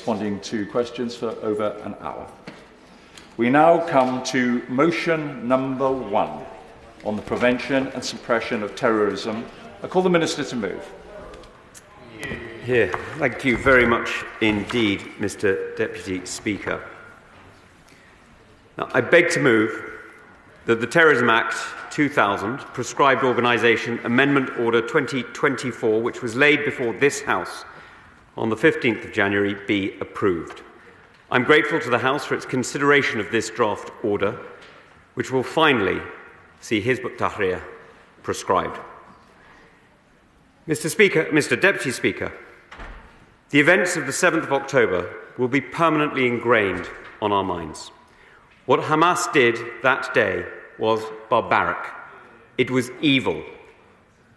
responding to questions for over an hour. We now come to motion number 1 on the prevention and suppression of terrorism. I call the Minister to move. Here. Thank you very much indeed, Mr. Deputy Speaker. Now, I beg to move that the Terrorism Act 2000, Prescribed Organisation Amendment Order 2024, which was laid before this House on the 15th of January, be approved. I'm grateful to the House for its consideration of this draft order, which will finally see Hizb ut-Tahrir prescribed. Mr. Deputy Speaker, the events of the 7th of October will be permanently ingrained on our minds. What Hamas did that day was barbaric. It was evil.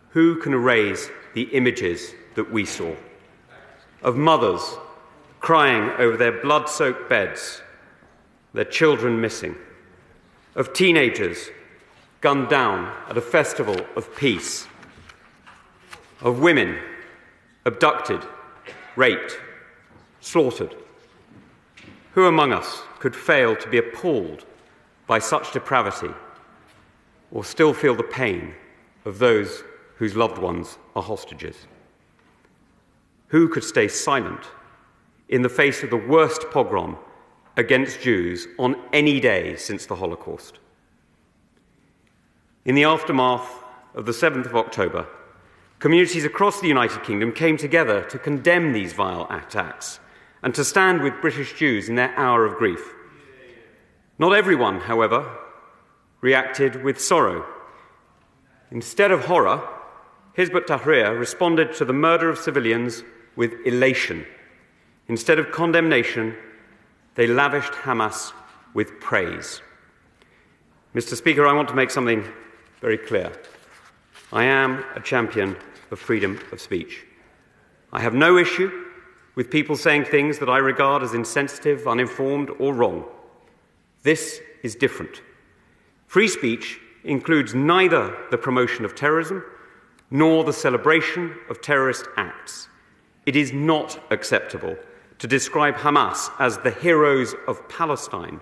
Who can erase the images that we saw? Of mothers crying over their blood-soaked beds, their children missing. Of teenagers gunned down at a festival of peace. Of women abducted, raped, slaughtered. Who among us could fail to be appalled by such depravity or still feel the pain of those whose loved ones are hostages? Who could stay silent in the face of the worst pogrom against Jews on any day since the Holocaust? In the aftermath of the 7th of October, communities across the United Kingdom came together to condemn these vile attacks and to stand with British Jews in their hour of grief. Not everyone, however, reacted with sorrow. Instead of horror, Hizb ut-Tahrir responded to the murder of civilians with elation. Instead of condemnation, they lavished Hamas with praise. Mr. Speaker, I want to make something very clear. I am a champion of freedom of speech. I have no issue with people saying things that I regard as insensitive, uninformed, or wrong. This is different. Free speech includes neither the promotion of terrorism nor the celebration of terrorist acts. It is not acceptable to describe Hamas as the heroes of Palestine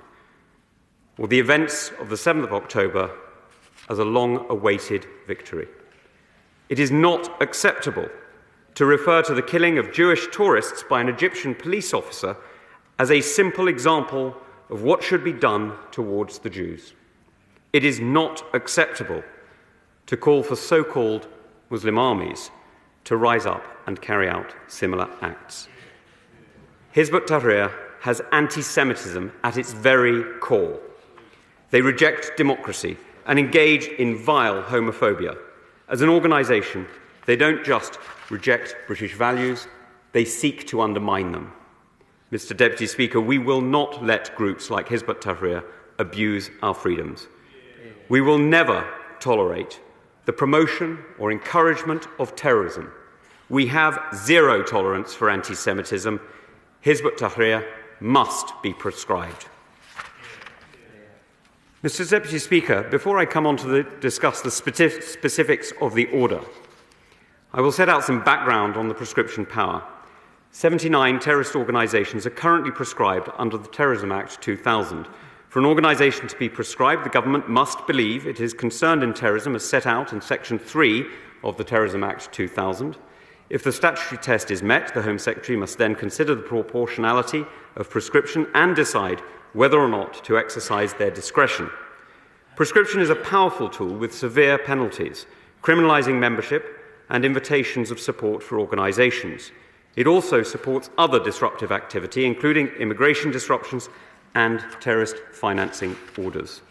or the events of the 7th of October as a long-awaited victory. It is not acceptable to refer to the killing of Jewish tourists by an Egyptian police officer as a simple example of what should be done towards the Jews. It is not acceptable to call for so-called Muslim armies to rise up and carry out similar acts. Hizb ut-Tahrir has anti-Semitism at its very core. They reject democracy and engage in vile homophobia. As an organisation, they don't just reject British values, they seek to undermine them. Mr. Deputy Speaker, we will not let groups like Hizb ut-Tahrir abuse our freedoms. We will never tolerate the promotion or encouragement of terrorism. We have zero tolerance for anti-Semitism. Hizb ut-Tahrir must be proscribed. Mr. Deputy Speaker, before I come on to discuss the specifics of the order, I will set out some background on the prescription power. 79 terrorist organisations are currently prescribed under the Terrorism Act 2000. For an organisation to be prescribed, the government must believe it is concerned in terrorism as set out in Section 3 of the Terrorism Act 2000. If the statutory test is met, the Home Secretary must then consider the proportionality of prescription and decide whether or not to exercise their discretion. Prescription is a powerful tool with severe penalties, criminalising membership and invitations of support for organisations. It also supports other disruptive activity, including immigration disruptions and terrorist financing orders.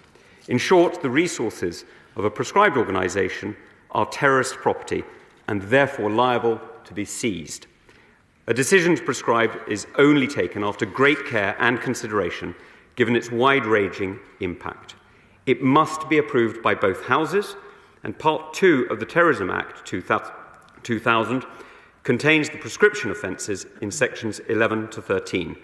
In short, the resources of a prescribed organisation are terrorist property and therefore liable to be seized. A decision to prescribe is only taken after great care and consideration, given its wide-ranging impact. It must be approved by both houses, and Part 2 of the Terrorism Act 2000 contains the prescription offences in sections 11 to 13.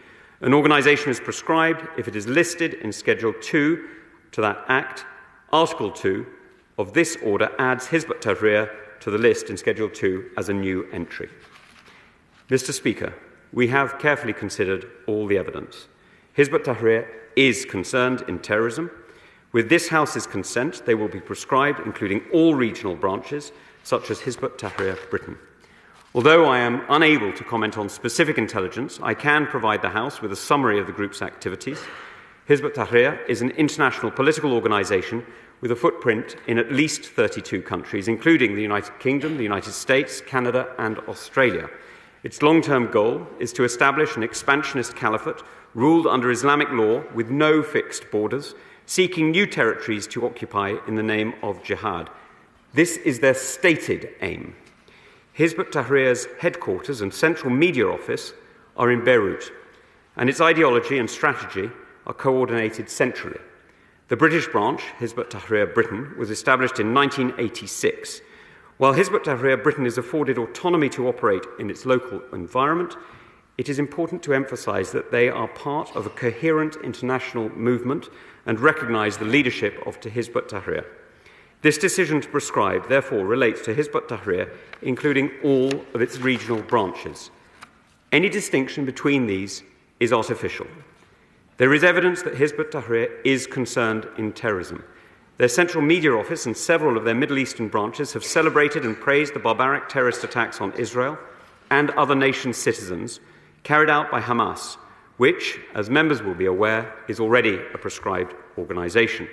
An organisation is prescribed if it is listed in Schedule 2 to that Act. Article 2 of this order adds Hizb ut-Tahrir to the list in Schedule 2 as a new entry. Mr. Speaker, we have carefully considered all the evidence. Hizb ut-Tahrir is concerned in terrorism. With this House's consent, they will be proscribed, including all regional branches, such as Hizb ut-Tahrir Britain. Although I am unable to comment on specific intelligence, I can provide the House with a summary of the group's activities. Hizb ut-Tahrir is an international political organisation with a footprint in at least 32 countries, including the United Kingdom, the United States, Canada and Australia. Its long-term goal is to establish an expansionist caliphate ruled under Islamic law with no fixed borders, seeking new territories to occupy in the name of jihad. This is their stated aim. Hizb ut-Tahrir's headquarters and central media office are in Beirut, and its ideology and strategy are coordinated centrally. The British branch, Hizb ut-Tahrir Britain, was established in 1986. While Hizb ut-Tahrir Britain is afforded autonomy to operate in its local environment, it is important to emphasise that they are part of a coherent international movement and recognise the leadership of Hizb ut-Tahrir. This decision to prescribe, therefore, relates to Hizb ut-Tahrir, including all of its regional branches. Any distinction between these is artificial. There is evidence that Hizb ut-Tahrir is concerned in terrorism. Their central media office and several of their Middle Eastern branches have celebrated and praised the barbaric terrorist attacks on Israel and other nations' citizens carried out by Hamas, which, as members will be aware, is already a proscribed organisation.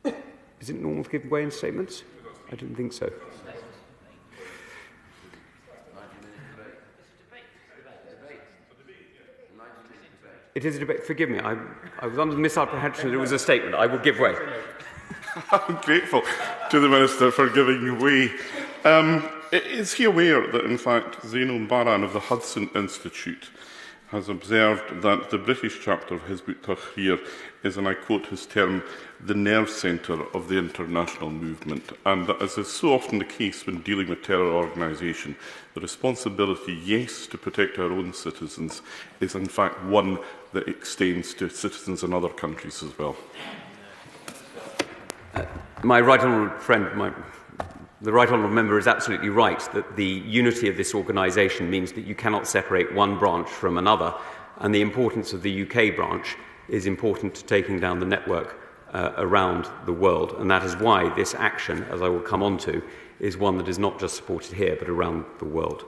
Is it normal to give way in statements? I didn't think so. It is a debate. Forgive me, I was under the misapprehension that it was a statement. I will give way. I'm grateful to the Minister for giving way. Is he aware that, in fact, Zainul Baran of the Hudson Institute has observed that the British chapter of Hizb ut-Tahrir is, and I quote his term, the nerve centre of the international movement, and that, as is so often the case when dealing with terror organisation, the responsibility, yes, to protect our own citizens, is in fact one that extends to citizens in other countries as well? My right honourable friend, the right honourable member is absolutely right that the unity of this organisation means that you cannot separate one branch from another, and the importance of the UK branch is important to taking down the network around the world, and that is why this action, as I will come on to, is one that is not just supported here but around the world.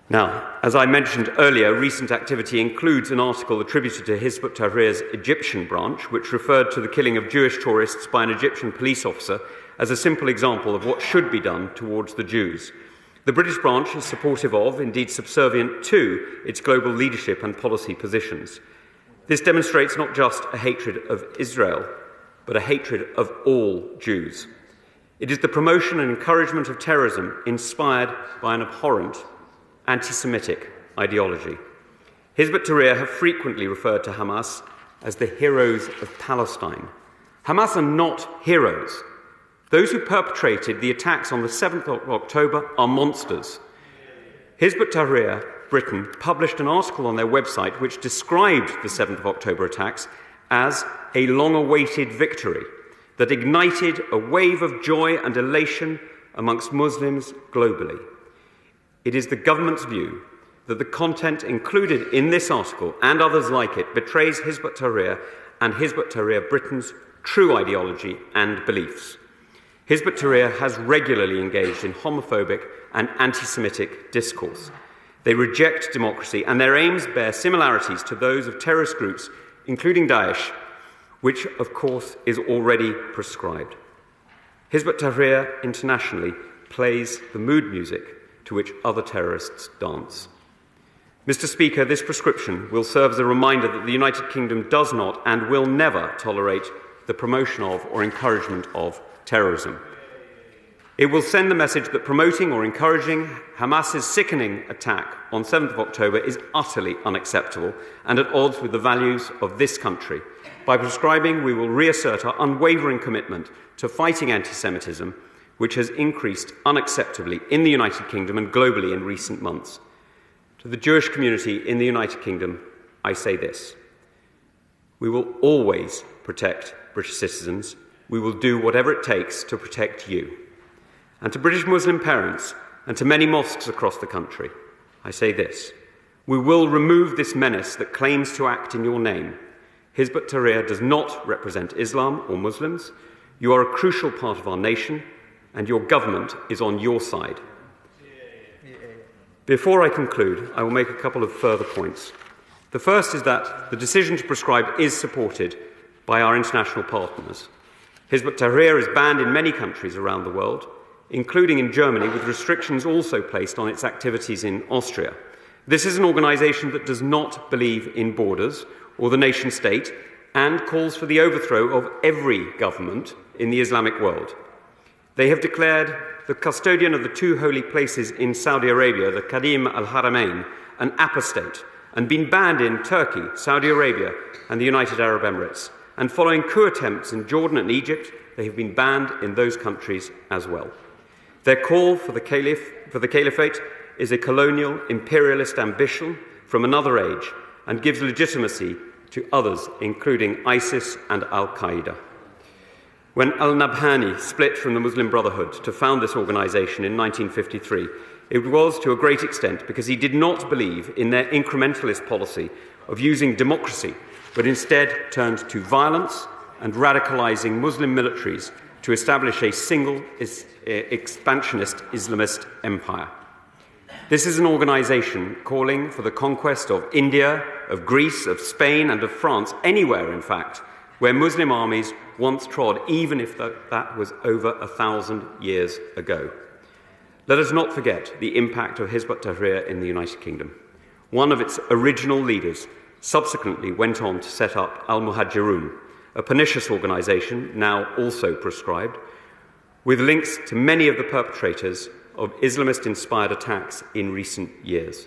Now, as I mentioned earlier, recent activity includes an article attributed to Hizb ut-Tahrir's Egyptian branch, which referred to the killing of Jewish tourists by an Egyptian police officer as a simple example of what should be done towards the Jews. The British branch is supportive of, indeed subservient to, its global leadership and policy positions. This demonstrates not just a hatred of Israel, but a hatred of all Jews. It is the promotion and encouragement of terrorism inspired by an abhorrent anti-Semitic ideology. Hizb ut-Tahrir have frequently referred to Hamas as the heroes of Palestine. Hamas are not heroes. Those who perpetrated the attacks on the 7th of October are monsters. Hizb ut-Tahrir Britain published an article on their website which described the 7th of October attacks as a long-awaited victory that ignited a wave of joy and elation amongst Muslims globally. It is the government's view that the content included in this article and others like it betrays Hizb ut-Tahrir and Hizb ut-Tahrir Britain's true ideology and beliefs. Hizb ut-Tahrir has regularly engaged in homophobic and anti-Semitic discourse. They reject democracy, and their aims bear similarities to those of terrorist groups, including Daesh, which, of course, is already proscribed. Hizb ut-Tahrir internationally plays the mood music to which other terrorists dance. Mr. Speaker, this prescription will serve as a reminder that the United Kingdom does not and will never tolerate the promotion of or encouragement of terrorism. It will send the message that promoting or encouraging Hamas's sickening attack on 7th of October is utterly unacceptable and at odds with the values of this country. By prescribing, we will reassert our unwavering commitment to fighting anti-Semitism, which has increased unacceptably in the United Kingdom and globally in recent months. To the Jewish community in the United Kingdom, I say this: we will always protect British citizens. We will do whatever it takes to protect you. And to British Muslim parents, and to many mosques across the country, I say this: we will remove this menace that claims to act in your name. Hizb ut-Tahrir does not represent Islam or Muslims. You are a crucial part of our nation, and your government is on your side. Before I conclude, I will make a couple of further points. The first is that the decision to prescribe is supported by our international partners. Hizb ut-Tahrir is banned in many countries around the world, including in Germany, with restrictions also placed on its activities in Austria. This is an organisation that does not believe in borders or the nation-state and calls for the overthrow of every government in the Islamic world. They have declared the custodian of the two holy places in Saudi Arabia, the Qadim al-Haramain, an apostate, and been banned in Turkey, Saudi Arabia, and the United Arab Emirates. And following coup attempts in Jordan and Egypt, they have been banned in those countries as well. Their call for the caliphate is a colonial, imperialist ambition from another age and gives legitimacy to others, including ISIS and Al-Qaeda. When al-Nabhani split from the Muslim Brotherhood to found this organisation in 1953, it was to a great extent because he did not believe in their incrementalist policy of using democracy, but instead turned to violence and radicalising Muslim militaries to establish a single expansionist Islamist empire. This is an organisation calling for the conquest of India, of Greece, of Spain and of France, anywhere, in fact, where Muslim armies once trod, even if that was over 1,000 years ago. Let us not forget the impact of Hizb ut-Tahrir in the United Kingdom. One of its original leaders subsequently went on to set up Al-Muhajirun, a pernicious organisation, now also proscribed, with links to many of the perpetrators of Islamist-inspired attacks in recent years.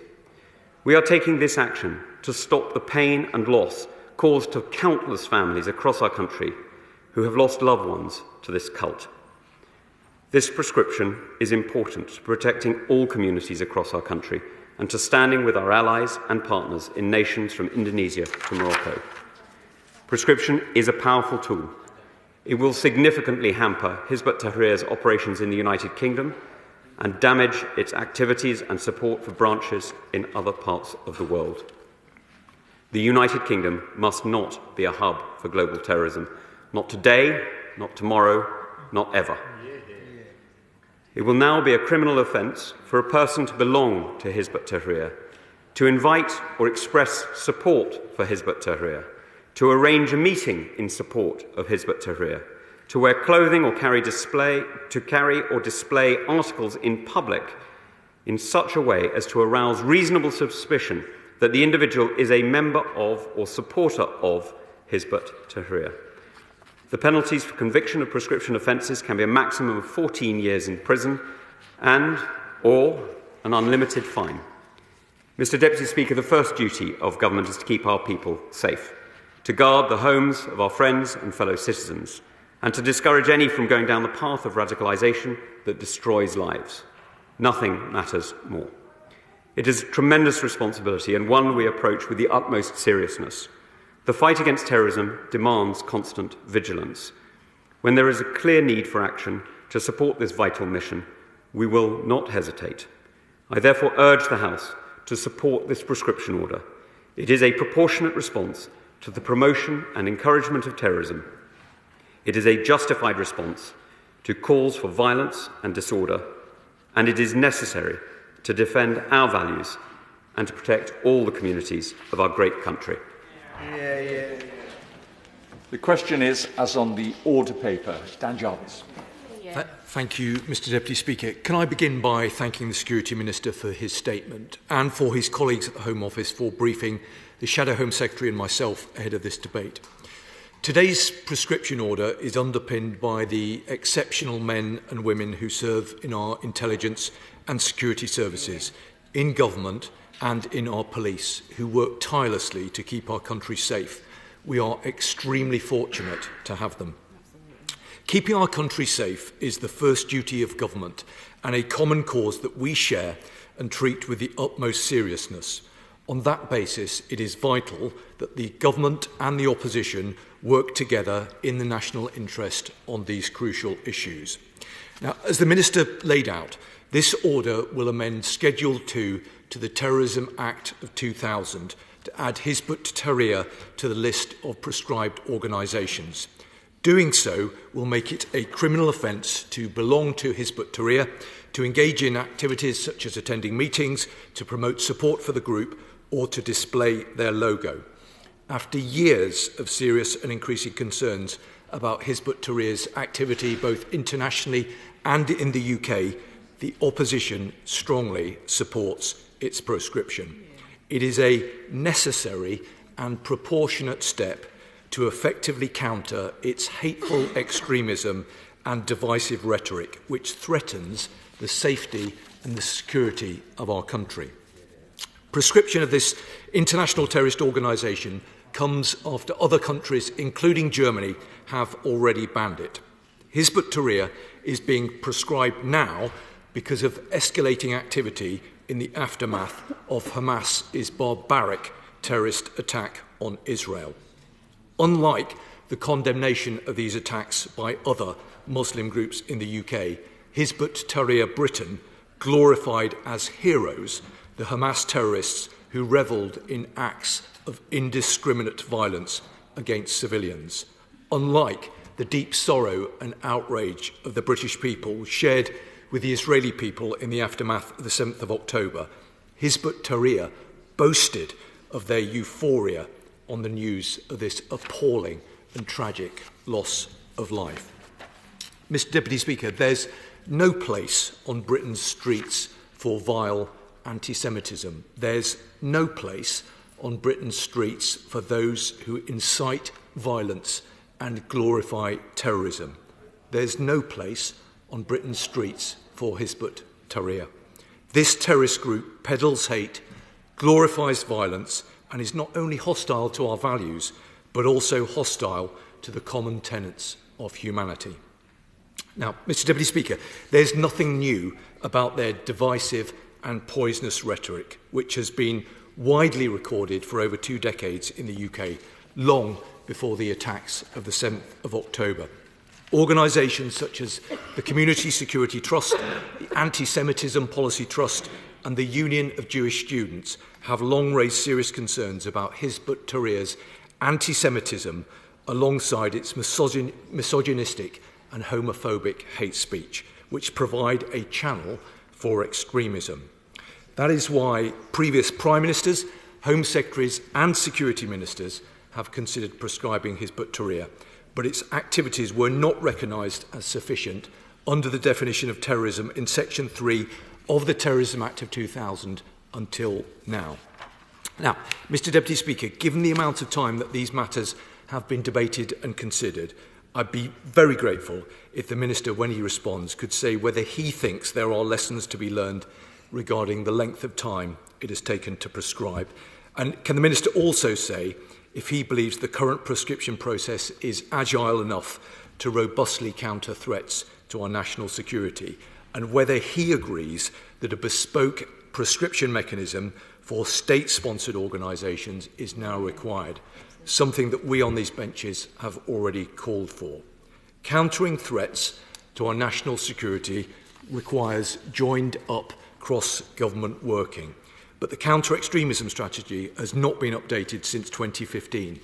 We are taking this action to stop the pain and loss caused to countless families across our country who have lost loved ones to this cult. This prescription is important to protecting all communities across our country and to standing with our allies and partners in nations from Indonesia to Morocco. Prescription is a powerful tool. It will significantly hamper Hizb ut-Tahrir's operations in the United Kingdom and damage its activities and support for branches in other parts of the world. The United Kingdom must not be a hub for global terrorism. Not today, not tomorrow, not ever. It will now be a criminal offence for a person to belong to Hizb ut-Tahrir, to invite or express support for Hizb ut-Tahrir, to arrange a meeting in support of Hizb ut-Tahrir, to wear clothing or carry or display articles in public in such a way as to arouse reasonable suspicion that the individual is a member of or supporter of Hizb ut-Tahrir. The penalties for conviction of prescription offences can be a maximum of 14 years in prison or an unlimited fine. Mr. Deputy Speaker, the first duty of government is to keep our people safe, to guard the homes of our friends and fellow citizens, and to discourage any from going down the path of radicalisation that destroys lives. Nothing matters more. It is a tremendous responsibility and one we approach with the utmost seriousness. The fight against terrorism demands constant vigilance. When there is a clear need for action to support this vital mission, we will not hesitate. I therefore urge the House to support this prescription order. It is a proportionate response to the promotion and encouragement of terrorism. It is a justified response to calls for violence and disorder, and it is necessary to defend our values and to protect all the communities of our great country. The question is, as on the order paper, Dan Jarvis. Thank you, Mr. Deputy Speaker. Can I begin by thanking the Security Minister for his statement and for his colleagues at the Home Office for briefing the Shadow Home Secretary and myself ahead of this debate. Today's prescription order is underpinned by the exceptional men and women who serve in our intelligence and security services, in government and in our police, who work tirelessly to keep our country safe. We are extremely fortunate to have them. Keeping our country safe is the first duty of government and a common cause that we share and treat with the utmost seriousness. On that basis, it is vital that the government and the opposition work together in the national interest on these crucial issues. Now, as the Minister laid out, this order will amend Schedule 2 to the Terrorism Act of 2000 to add Hizb ut-Tahrir to the list of proscribed organisations. Doing so will make it a criminal offence to belong to Hizb ut-Tahrir, to engage in activities such as attending meetings, to promote support for the group, or to display their logo. After years of serious and increasing concerns about Hizb ut-Tahrir's activity both internationally and in the UK, the opposition strongly supports its proscription. It is a necessary and proportionate step to effectively counter its hateful extremism and divisive rhetoric, which threatens the safety and the security of our country. Proscription of this international terrorist organisation comes after other countries, including Germany, have already banned it. Hizb ut-Tahrir is being proscribed now because of escalating activity in the aftermath of Hamas's barbaric terrorist attack on Israel. Unlike the condemnation of these attacks by other Muslim groups in the UK, Hizb ut-Tahrir Britain glorified as heroes the Hamas terrorists who revelled in acts of indiscriminate violence against civilians. Unlike the deep sorrow and outrage of the British people shared with the Israeli people in the aftermath of the 7th of October, Hizb ut-Tahrir boasted of their euphoria on the news of this appalling and tragic loss of life. Mr. Deputy Speaker, there's no place on Britain's streets for vile anti-Semitism. There's no place on Britain's streets for those who incite violence and glorify terrorism. There's no place on Britain's streets for Hizb ut-Tahrir. This terrorist group peddles hate, glorifies violence, and is not only hostile to our values, but also hostile to the common tenets of humanity. Now, Mr. Deputy Speaker, there's nothing new about their divisive and poisonous rhetoric, which has been widely recorded for over 2 decades in the UK, long before the attacks of the 7th of October. Organisations such as the Community Security Trust, the Anti-Semitism Policy Trust and the Union of Jewish Students have long raised serious concerns about Hizb ut-Tahrir's anti-Semitism alongside its misogynistic and homophobic hate speech, which provide a channel for extremism. That is why previous Prime Ministers, Home Secretaries and Security Ministers have considered proscribing Hizb ut-Tahrir, but its activities were not recognised as sufficient under the definition of terrorism in Section 3 of the Terrorism Act of 2000 until now. Now, Mr. Deputy Speaker, given the amount of time that these matters have been debated and considered, I'd be very grateful if the Minister, when he responds, could say whether he thinks there are lessons to be learned regarding the length of time it has taken to prescribe. And can the Minister also say if he believes the current prescription process is agile enough to robustly counter threats to our national security, and whether he agrees that a bespoke prescription mechanism for state-sponsored organisations is now required, something that we on these benches have already called for. Countering threats to our national security requires joined-up cross-government working, but the counter-extremism strategy has not been updated since 2015,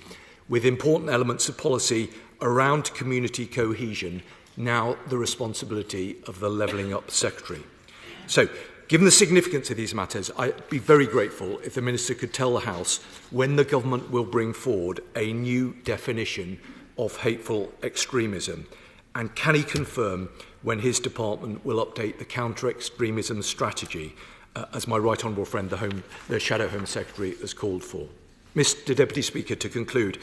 with important elements of policy around community cohesion now the responsibility of the Levelling Up Secretary. So, given the significance of these matters, I'd be very grateful if the Minister could tell the House when the Government will bring forward a new definition of hateful extremism, and can he confirm when his department will update the counter-extremism strategy, as my right honourable friend, the Shadow Home Secretary, has called for. Mr. Deputy Speaker, to conclude,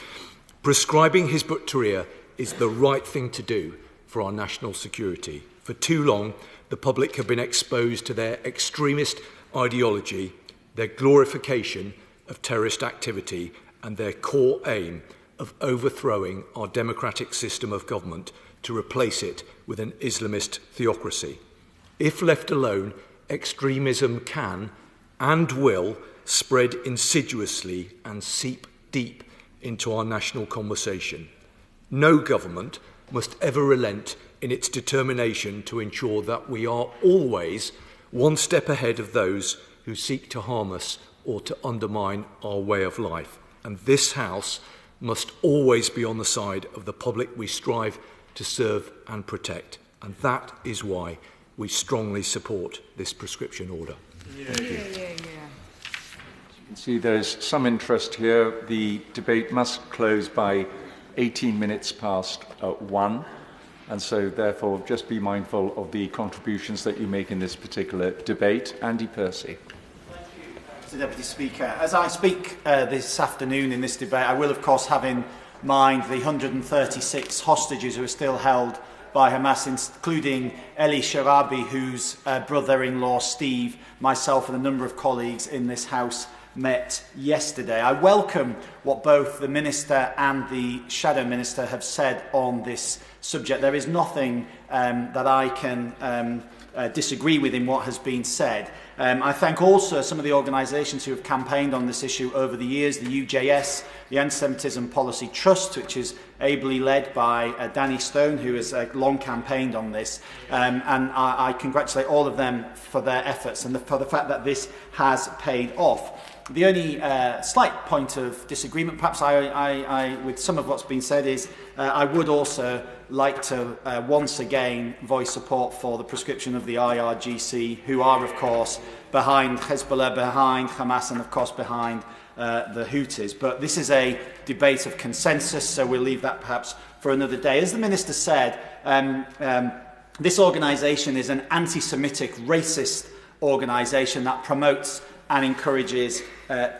prescribing Hizb ut-Tahrir is the right thing to do for our national security. For too long, the public have been exposed to their extremist ideology, their glorification of terrorist activity, and their core aim of overthrowing our democratic system of government to replace it with an Islamist theocracy. If left alone, extremism can and will spread insidiously and seep deep into our national conversation. No government must ever relent in its determination to ensure that we are always one step ahead of those who seek to harm us or to undermine our way of life. And this House must always be on the side of the public we strive to serve and protect. And that is why we strongly support this prescription order. Yeah. You can see there's some interest here. The debate must close by 18 minutes past 1. And so, therefore, just be mindful of the contributions that you make in this particular debate. Andy Percy. Mr Deputy Speaker, as I speak this afternoon in this debate, I will, of course, have in mind the 136 hostages who are still held by Hamas, including Eli Sharabi, whose brother-in-law Steve, myself and a number of colleagues in this House met yesterday. I welcome what both the Minister and the Shadow Minister have said on this subject. There is nothing that I can disagree with in what has been said. I thank also some of the organisations who have campaigned on this issue over the years, the UJS, the Anti-Semitism Policy Trust, which is ably led by Danny Stone, who has long campaigned on this. And I congratulate all of them for their efforts and for the fact that this has paid off. The only slight point of disagreement, perhaps, with some of what's been said is I would also like to once again voice support for the prescription of the IRGC, who are, of course, behind Hezbollah, behind Hamas, and, of course, behind the Houthis. But this is a debate of consensus, so we'll leave that perhaps for another day. As the Minister said, this organisation is an anti-Semitic, racist organisation that promotes and encourages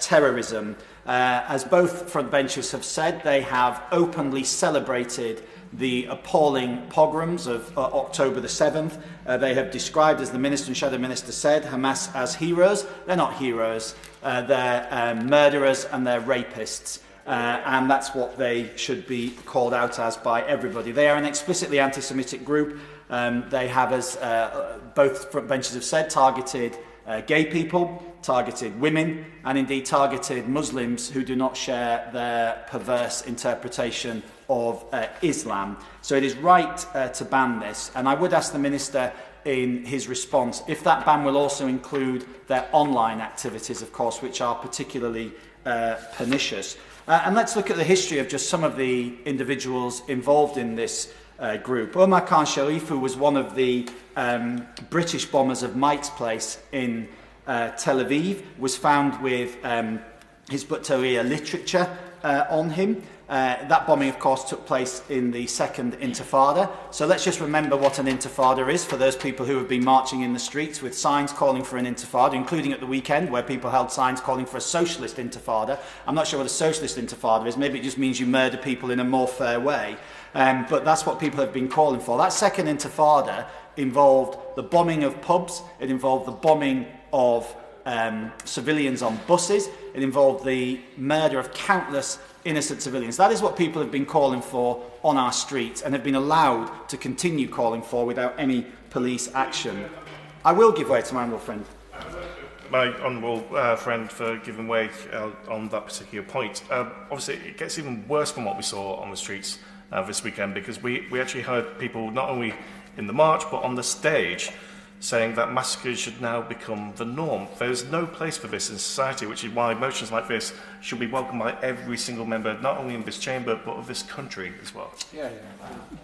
terrorism. As both frontbenchers have said, they have openly celebrated the appalling pogroms of October the 7th. They have described, as the Minister and Shadow Minister said, Hamas as heroes. They're not heroes. They're murderers and they're rapists. And that's what they should be called out as by everybody. They are an explicitly anti-Semitic group. They have, as both frontbenchers have said, targeted gay people, targeted women, and indeed targeted Muslims who do not share their perverse interpretation of Islam. So it is right to ban this. And I would ask the Minister in his response if that ban will also include their online activities, of course, which are particularly pernicious. And let's look at the history of just some of the individuals involved in this group. Omar Khan Sharif, who was one of the British bombers of Mike's Place in Tel Aviv, was found with Hizb ut-Tahrir literature on him. That bombing, of course, took place in the Second Intifada. So let's just remember what an Intifada is for those people who have been marching in the streets with signs calling for an Intifada, including at the weekend where people held signs calling for a socialist Intifada. I'm not sure what a socialist Intifada is. Maybe it just means you murder people in a more fair way. But that's what people have been calling for. That Second Intifada involved the bombing of pubs. It involved the bombing of civilians on buses. It involved the murder of countless innocent civilians. That is what people have been calling for on our streets and have been allowed to continue calling for without any police action. I will give way to my honourable friend. My honourable friend for giving way on that particular point. Obviously, it gets even worse from what we saw on the streets this weekend, because we actually heard people not only in the march but on the stage saying that massacres should now become the norm. There's no place for this in society, which is why motions like this should be welcomed by every single member, not only in this chamber, but of this country as well.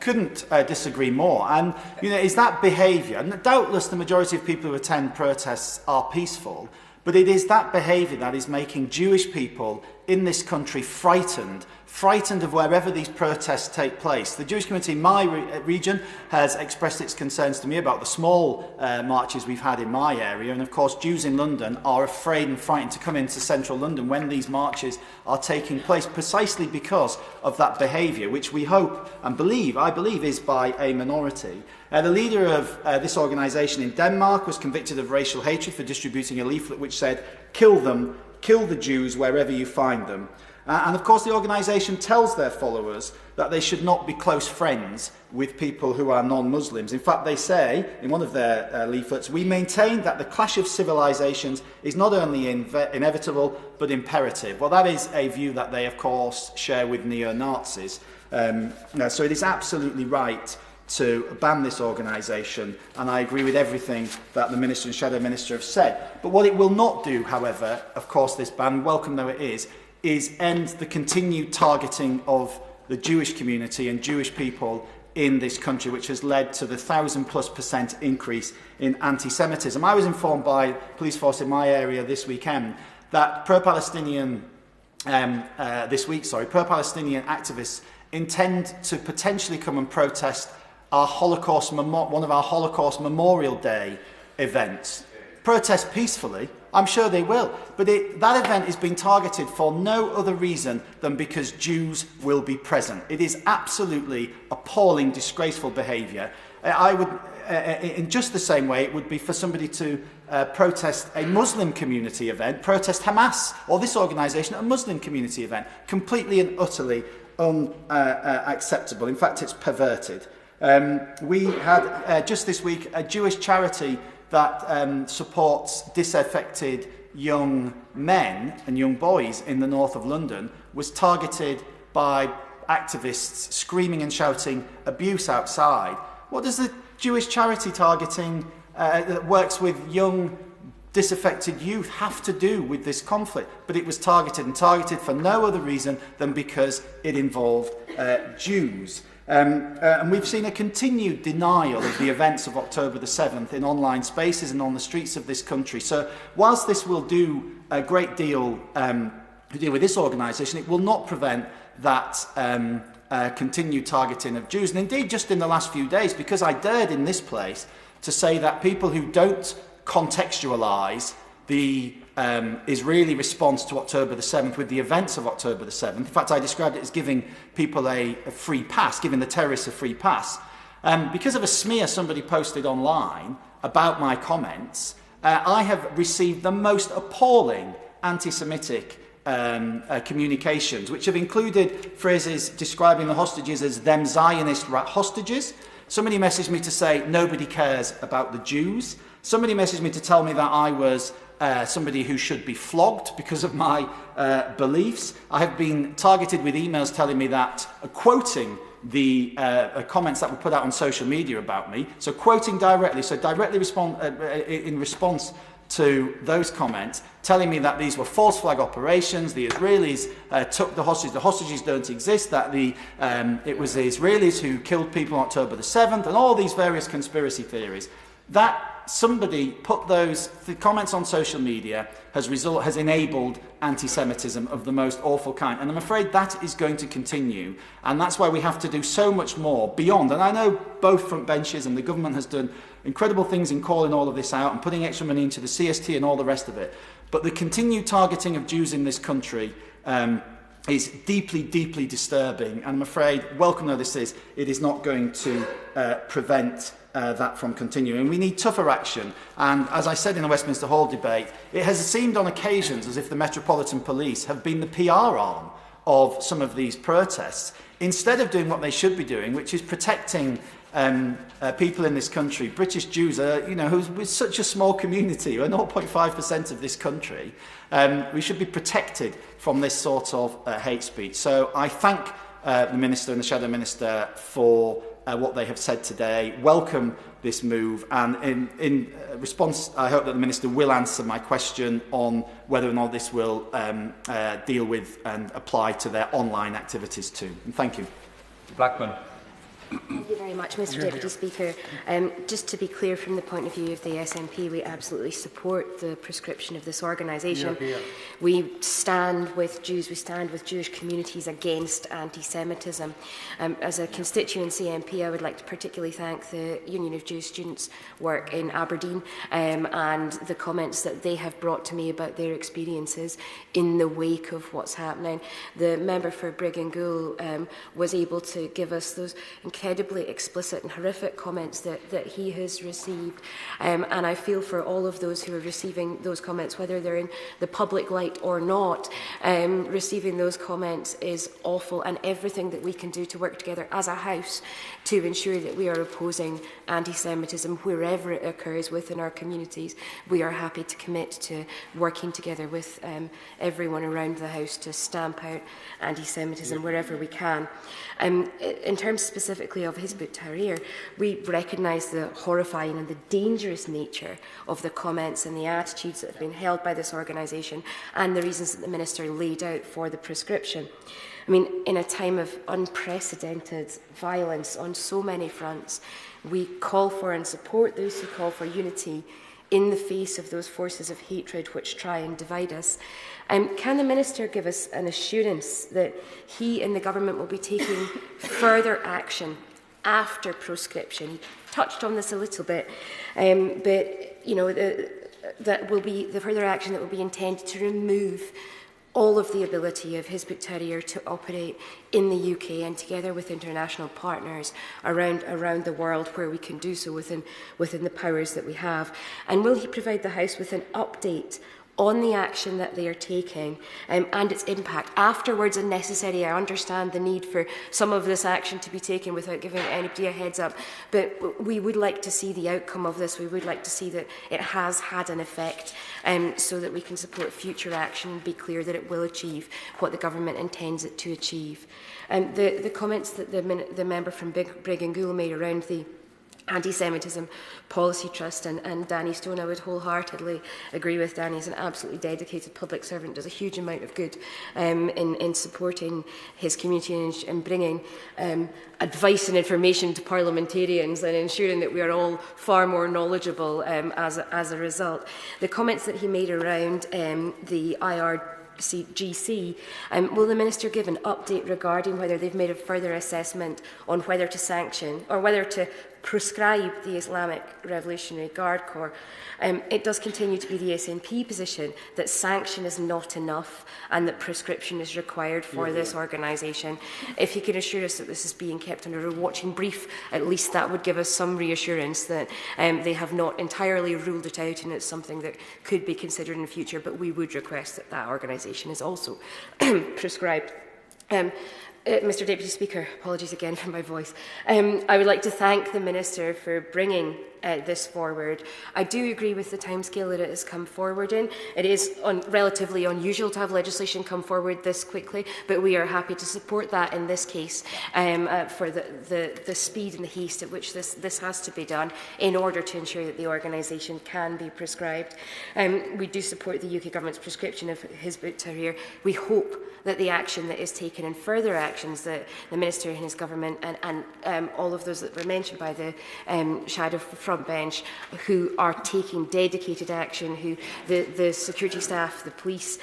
Couldn't disagree more. And, is that behaviour, and doubtless the majority of people who attend protests are peaceful, but it is that behaviour that is making Jewish people in this country frightened of wherever these protests take place. The Jewish community in my region has expressed its concerns to me about the small marches we've had in my area, and of course Jews in London are afraid and frightened to come into central London when these marches are taking place, precisely because of that behaviour, which we hope and I believe is by a minority. The leader of this organisation in Denmark was convicted of racial hatred for distributing a leaflet which said, "Kill them, kill the Jews wherever you find them." And of course the organisation tells their followers that they should not be close friends with people who are non-Muslims. In fact, they say, in one of their leaflets, "We maintain that the clash of civilisations is not only inevitable, but imperative." Well, that is a view that they, of course, share with neo-Nazis. So it is absolutely right to ban this organisation, and I agree with everything that the Minister and Shadow Minister have said. But what it will not do, however, of course, this ban, welcome though it is end the continued targeting of the Jewish community and Jewish people in this country, which has led to the 1,000+% increase in anti-Semitism. I was informed by police force in my area this weekend that pro-Palestinian pro-Palestinian activists intend to potentially come and protest our one of our Holocaust Memorial Day events. Protest peacefully, I'm sure they will, but that event is being targeted for no other reason than because Jews will be present. It is absolutely appalling, disgraceful behaviour. I would, in just the same way, it would be for somebody to protest a Muslim community event, protest Hamas or this organisation at a Muslim community event. Completely and utterly unacceptable. In fact, it's perverted. We had just this week a Jewish charity that supports disaffected young men and young boys in the north of London was targeted by activists screaming and shouting abuse outside. What does the Jewish charity targeting that works with young disaffected youth have to do with this conflict? But it was targeted for no other reason than because it involved Jews. And we've seen a continued denial of the events of October the 7th in online spaces and on the streets of this country. So whilst this will do a great deal to deal with this organisation, it will not prevent that continued targeting of Jews. And indeed, just in the last few days, because I dared in this place to say that people who don't contextualise the Israeli response to October the 7th with the events of October the 7th. In fact, I described it as giving people a free pass, giving the terrorists a free pass. Because of a smear somebody posted online about my comments, I have received the most appalling anti-Semitic communications, which have included phrases describing the hostages as them Zionist hostages. Somebody messaged me to say nobody cares about the Jews. Somebody messaged me to tell me that I was somebody who should be flogged because of my beliefs. I have been targeted with emails telling me that, quoting the comments that were put out on social media about me, so quoting directly, in response to those comments, telling me that these were false flag operations, the Israelis took the hostages don't exist, that it was the Israelis who killed people on October the 7th, and all these various conspiracy theories. That somebody put the comments on social media has enabled anti-Semitism of the most awful kind. And I'm afraid that is going to continue. And that's why we have to do so much more beyond. And I know both front benches and the government has done incredible things in calling all of this out and putting extra money into the CST and all the rest of it. But the continued targeting of Jews in this country is deeply, deeply disturbing. And I'm afraid, welcome though this is, it is not going to prevent that from continuing. We need tougher action, and as I said in the Westminster Hall debate, it has seemed on occasions as if the Metropolitan Police have been the PR arm of some of these protests, instead of doing what they should be doing, which is protecting people in this country. British Jews are, who's such a small community, we're 0.5% of this country. We should be protected from this sort of hate speech. So I thank the Minister and the Shadow Minister for what they have said today, welcome this move, and in response, I hope that the Minister will answer my question on whether or not this will deal with and apply to their online activities too. And thank you. Blackman. Thank you very much, Mr Deputy Speaker. Just to be clear, from the point of view of the SNP, we absolutely support the prescription of this organisation. We stand with Jews, we stand with Jewish communities against anti-Semitism. As a constituency MP, I would like to particularly thank the Union of Jewish Students' work in Aberdeen and the comments that they have brought to me about their experiences in the wake of what's happening. The member for Brigg and Goole was able to give us those incredibly explicit and horrific comments that he has received. And I feel for all of those who are receiving those comments, whether they're in the public light or not, receiving those comments is awful, and everything that we can do to work together as a House to ensure that we are opposing anti-Semitism wherever it occurs within our communities, we are happy to commit to working together with everyone around the House to stamp out anti-Semitism wherever we can. In terms specifically of his book, Hizb ut-Tahrir, we recognise the horrifying and the dangerous nature of the comments and the attitudes that have been held by this organisation and the reasons that the Minister laid out for the prescription. I mean, in a time of unprecedented violence on so many fronts, we call for and support those who call for unity in the face of those forces of hatred which try and divide us. Can the Minister give us an assurance that he and the government will be taking further action after proscription? He touched on this a little bit, but you know, that will be the further action that will be intended to remove all of the ability of Hizb ut-Tahrir to operate in the UK and together with international partners around the world where we can do so within the powers that we have. And will he provide the House with an update on the action that they are taking and its impact? Afterwards and necessary, I understand the need for some of this action to be taken without giving anybody a heads up, but we would like to see the outcome of this. We would like to see that it has had an effect so that we can support future action and be clear that it will achieve what the government intends it to achieve. The comments that the member from Brigg and Goole made around the Anti-Semitism Policy Trust and Danny Stone, I would wholeheartedly agree with. Danny is an absolutely dedicated public servant, does a huge amount of good in supporting his community and bringing advice and information to parliamentarians and ensuring that we are all far more knowledgeable as a result. The comments that he made around the GC, will the Minister give an update regarding whether they've made a further assessment on whether to sanction or whether to prescribe the Islamic Revolutionary Guard Corps? It does continue to be the SNP position that sanction is not enough and that prescription is required for this organisation. If he can assure us that this is being kept under a watching brief, at least that would give us some reassurance that they have not entirely ruled it out and it's something that could be considered in the future, but we would request that that organisation is also prescribed. Mr Deputy Speaker, apologies again for my voice. I would like to thank the Minister for bringing this forward. I do agree with the timescale that it has come forward in. It is relatively unusual to have legislation come forward this quickly, but we are happy to support that in this case for the speed and the haste at which this has to be done in order to ensure that the organisation can be prescribed. We do support the UK Government's prescription of Hizb ut-Tahrir. We hope that the action that is taken and further actions that the Minister and his government and all of those that were mentioned by the shadow front bench who are taking dedicated action, who the security staff, the police,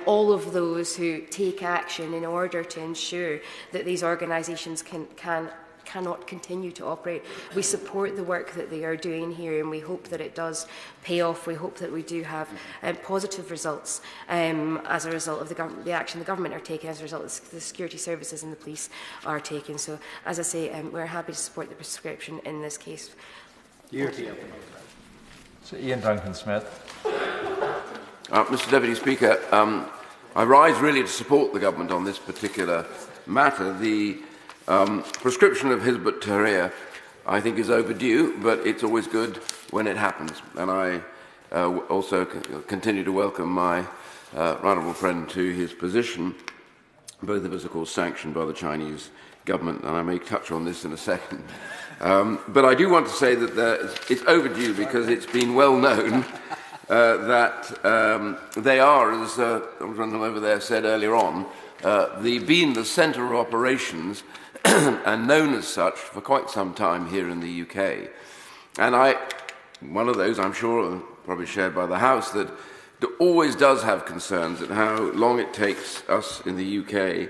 all of those who take action in order to ensure that these organisations cannot continue to operate. We support the work that they are doing here and we hope that it does pay off. We hope that we do have positive results as a result of the action the government are taking, as a result of the security services and the police are taking. So, as I say, we're happy to support the prescription in this case. So, Iain Duncan-Smith. Mr Deputy Speaker, I rise really to support the government on this particular matter. The prescription of Hizb ut-Tahrir, I think, is overdue, but it's always good when it happens. And I also continue to welcome my right honourable friend to his position. Both of us, of course, sanctioned by the Chinese government, and I may touch on this in a second. But I do want to say that it's overdue because it's been well known that they are, as the gentleman over there said earlier on, being the centre of operations and known as such for quite some time here in the UK. And one of those, I'm sure, probably shared by the House, that always does have concerns at how long it takes us in the UK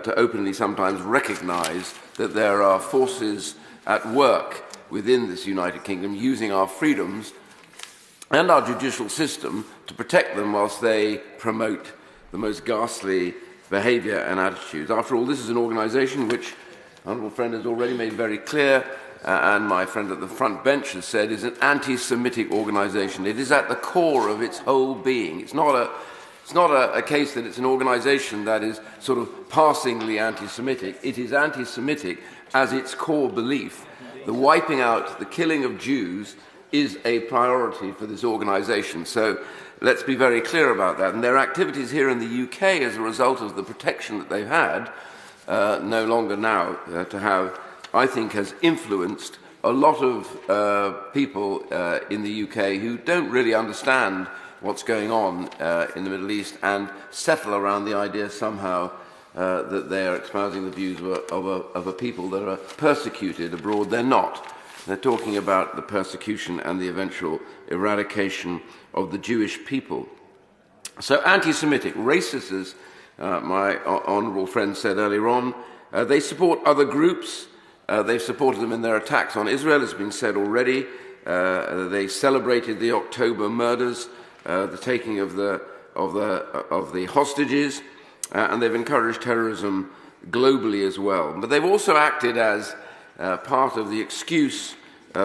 to openly sometimes recognise that there are forces at work within this United Kingdom using our freedoms and our judicial system to protect them whilst they promote the most ghastly behaviour and attitudes. After all, this is an organisation which, honourable friend has already made very clear, and my friend at the front bench has said, is an anti-Semitic organisation. It is at the core of its whole being. It's not a case that it's an organisation that is sort of passingly anti-Semitic. It is anti-Semitic as its core belief. The wiping out, the killing of Jews is a priority for this organisation. So let's be very clear about that. And their activities here in the UK as a result of the protection that they've had, no longer now to have I think, has influenced a lot of people in the UK who don't really understand what's going on in the Middle East and settle around the idea somehow that they are espousing the views of a people that are persecuted abroad. They're not. They're talking about the persecution and the eventual eradication of the Jewish people. So anti-Semitic, racist, as my honourable friend said earlier on, they support other groups. They've supported them in their attacks on Israel, as has been said already. They celebrated the October murders, the taking of the hostages, and they've encouraged terrorism globally as well. But they've also acted as part of the excuse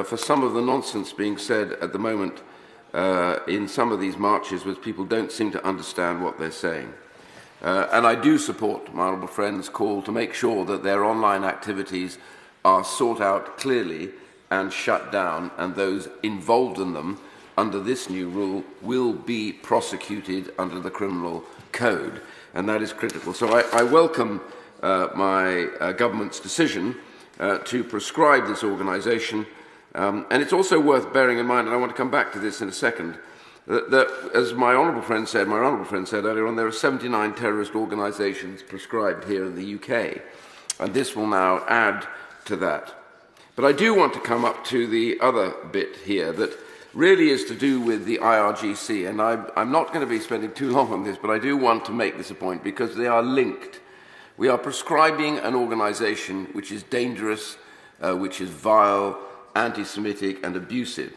for some of the nonsense being said at the moment in some of these marches, which people don't seem to understand what they're saying. And I do support my honourable friend's call to make sure that their online activities are sought out clearly and shut down, and those involved in them under this new rule will be prosecuted under the criminal code, and that is critical. So I welcome my government's decision to prescribe this organisation, and it's also worth bearing in mind, and I want to come back to this in a second, that as my honourable friend said earlier on, there are 79 terrorist organisations prescribed here in the UK, and this will now add to that. But I do want to come up to the other bit here that really is to do with the IRGC, and I'm not going to be spending too long on this, but I do want to make this a point because they are linked. We are prescribing an organisation which is dangerous, which is vile, anti-Semitic and abusive.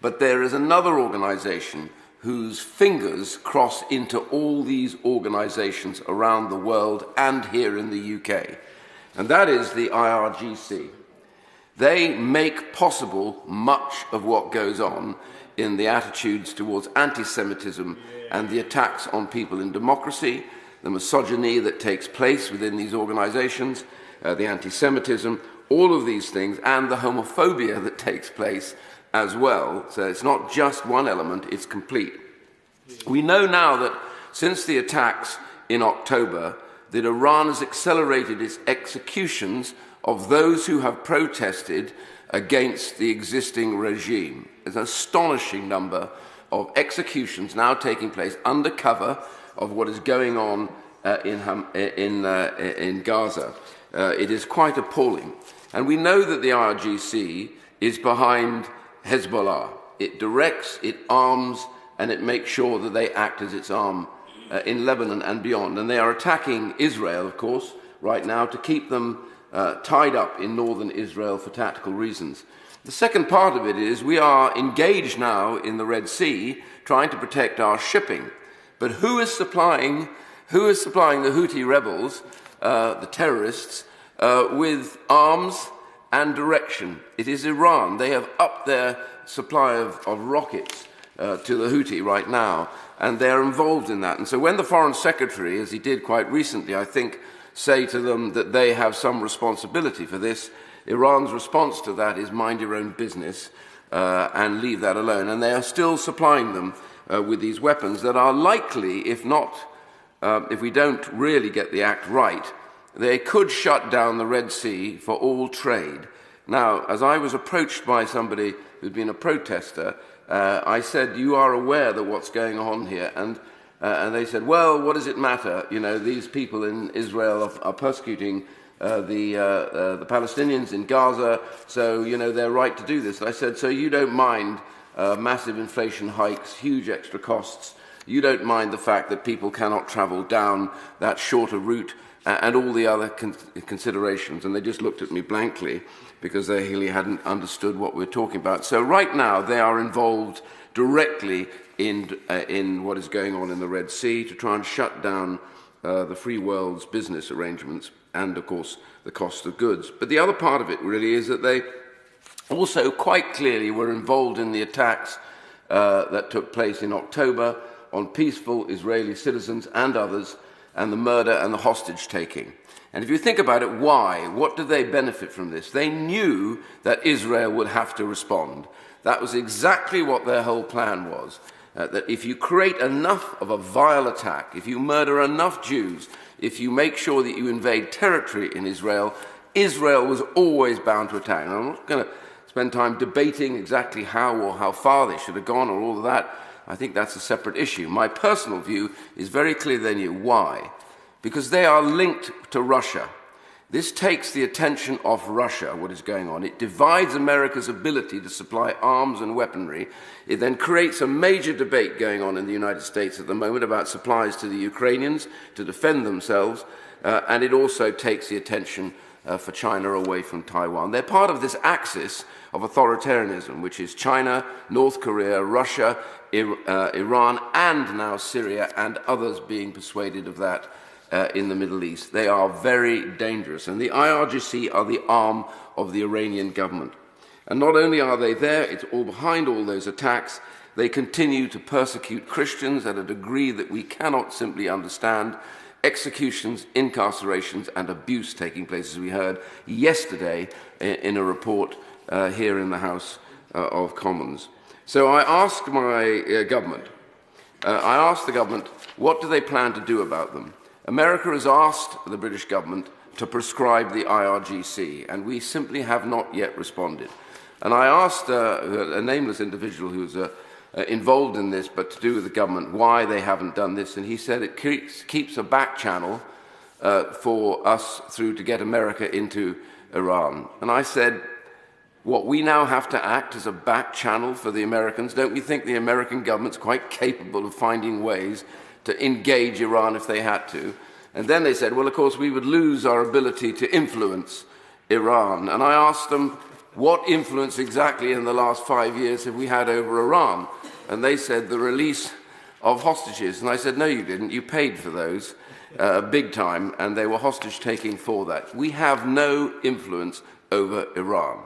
But there is another organisation whose fingers cross into all these organisations around the world and here in the UK, and that is the IRGC. They make possible much of what goes on in the attitudes towards anti-Semitism and the attacks on people in democracy, the misogyny that takes place within these organisations, the anti-Semitism, all of these things, and the homophobia that takes place as well. So it's not just one element, it's complete. We know now that since the attacks in October, that Iran has accelerated its executions of those who have protested against the existing regime. There's an astonishing number of executions now taking place under cover of what is going on in Gaza. It is quite appalling. And we know that the IRGC is behind Hezbollah. It directs, it arms, and it makes sure that they act as its arm in Lebanon and beyond. And they are attacking Israel, of course, right now to keep them tied up in northern Israel for tactical reasons. The second part of it is we are engaged now in the Red Sea trying to protect our shipping. But who is supplying the Houthi rebels, the terrorists, with arms and direction? It is Iran. They have upped their supply of rockets to the Houthi right now, and they're involved in that. And so when the Foreign Secretary, as he did quite recently, I think, say to them that they have some responsibility for this, Iran's response to that is mind your own business and leave that alone. And they are still supplying them with these weapons that are likely, if we don't really get the act right, they could shut down the Red Sea for all trade. Now, as I was approached by somebody who'd been a protester, I said, you are aware that what's going on here? And they said, well, what does it matter? You know, these people in Israel are persecuting the Palestinians in Gaza, so, you know, they're right to do this. I said, so you don't mind massive inflation hikes, huge extra costs. You don't mind the fact that people cannot travel down that shorter route and all the other considerations. And they just looked at me blankly because they really hadn't understood what we're talking about. So right now they are involved directly in what is going on in the Red Sea to try and shut down the free world's business arrangements and, of course, the cost of goods. But the other part of it really is that they also quite clearly were involved in the attacks that took place in October on peaceful Israeli citizens and others, and the murder and the hostage-taking. And if you think about it, why? What did they benefit from this? They knew that Israel would have to respond. That was exactly what their whole plan was. That if you create enough of a vile attack, if you murder enough Jews, if you make sure that you invade territory in Israel, Israel was always bound to attack. And I'm not going to spend time debating exactly how or how far they should have gone or all of that. I think that's a separate issue. My personal view is very clear than you. Why? Because they are linked to Russia. This takes the attention off Russia, what is going on. It divides America's ability to supply arms and weaponry. It then creates a major debate going on in the United States at the moment about supplies to the Ukrainians to defend themselves, and it also takes the attention for China away from Taiwan. They're part of this axis of authoritarianism, which is China, North Korea, Russia, Iran, and now Syria, and others being persuaded of that in the Middle East. They are very dangerous, and the IRGC are the arm of the Iranian government. And not only are they there, it's all behind all those attacks, they continue to persecute Christians at a degree that we cannot simply understand. Executions, incarcerations, and abuse taking place, as we heard yesterday in a report here in the House of Commons. So I asked my government, what do they plan to do about them? America has asked the British government to prescribe the IRGC, and we simply have not yet responded. And I asked a nameless individual who was involved in this, but to do with the government, why they haven't done this, and he said it keeps a back channel for us through to get America into Iran. And I said, what, we now have to act as a back channel for the Americans? Don't we think the American government's quite capable of finding ways to engage Iran if they had to? And then they said, well, of course, we would lose our ability to influence Iran. And I asked them, what influence exactly in the last 5 years have we had over Iran? And they said, the release of hostages. And I said, no, you didn't. You paid for those big time, and they were hostage-taking for that. We have no influence over Iran.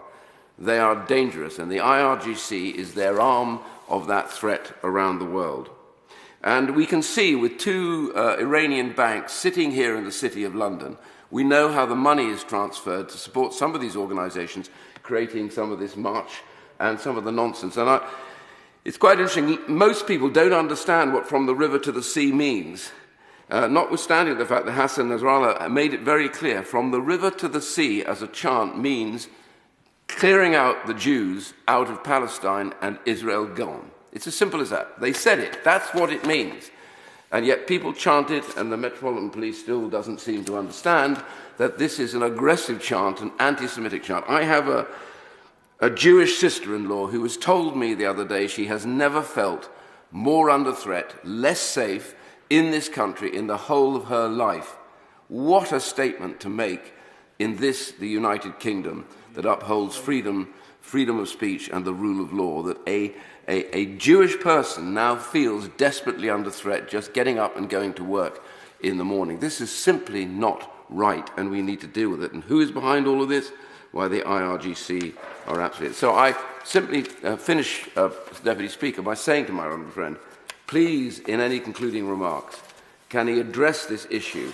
They are dangerous, and the IRGC is their arm of that threat around the world. And we can see with two Iranian banks sitting here in the City of London, we know how the money is transferred to support some of these organisations, creating some of this march and some of the nonsense. And it's quite interesting. Most people don't understand what from the river to the sea means, notwithstanding the fact that Hassan Nasrallah made it very clear. From the river to the sea as a chant means clearing out the Jews out of Palestine and Israel gone. It's as simple as that. They said it. That's what it means. And yet people chant it, and the Metropolitan Police still doesn't seem to understand that this is an aggressive chant, an anti-Semitic chant. I have a Jewish sister-in-law who has told me the other day she has never felt more under threat, less safe in this country in the whole of her life. What a statement to make in this, the United Kingdom, that upholds freedom of speech and the rule of law, that a Jewish person now feels desperately under threat just getting up and going to work in the morning. This is simply not right, and we need to deal with it. And who is behind all of this? Why, the IRGC are absolutely. So I simply finish, Deputy Speaker, by saying to my honourable friend, please, in any concluding remarks, can he address this issue?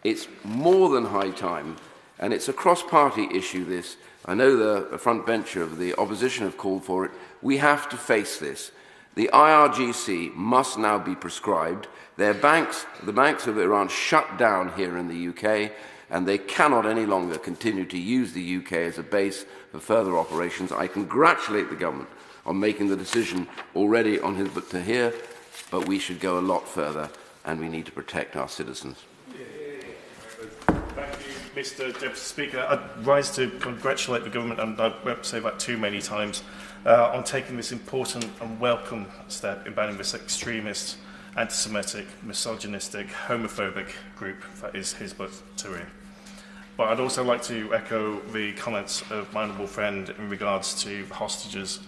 It's more than high time, and it's a cross-party issue, this. I know the front bencher of the opposition have called for it. We have to face this. The IRGC must now be prescribed. Their banks, the banks of Iran, shut down here in the UK, and they cannot any longer continue to use the UK as a base for further operations. I congratulate the government on making the decision already on his book to here, but we should go a lot further, and we need to protect our citizens. Mr. Deputy Speaker, I'd rise to congratulate the government, and I won't say that too many times, on taking this important and welcome step in banning this extremist, anti-Semitic, misogynistic, homophobic group that is Hizb ut-Tahrir. But I'd also like to echo the comments of my honourable friend in regards to hostages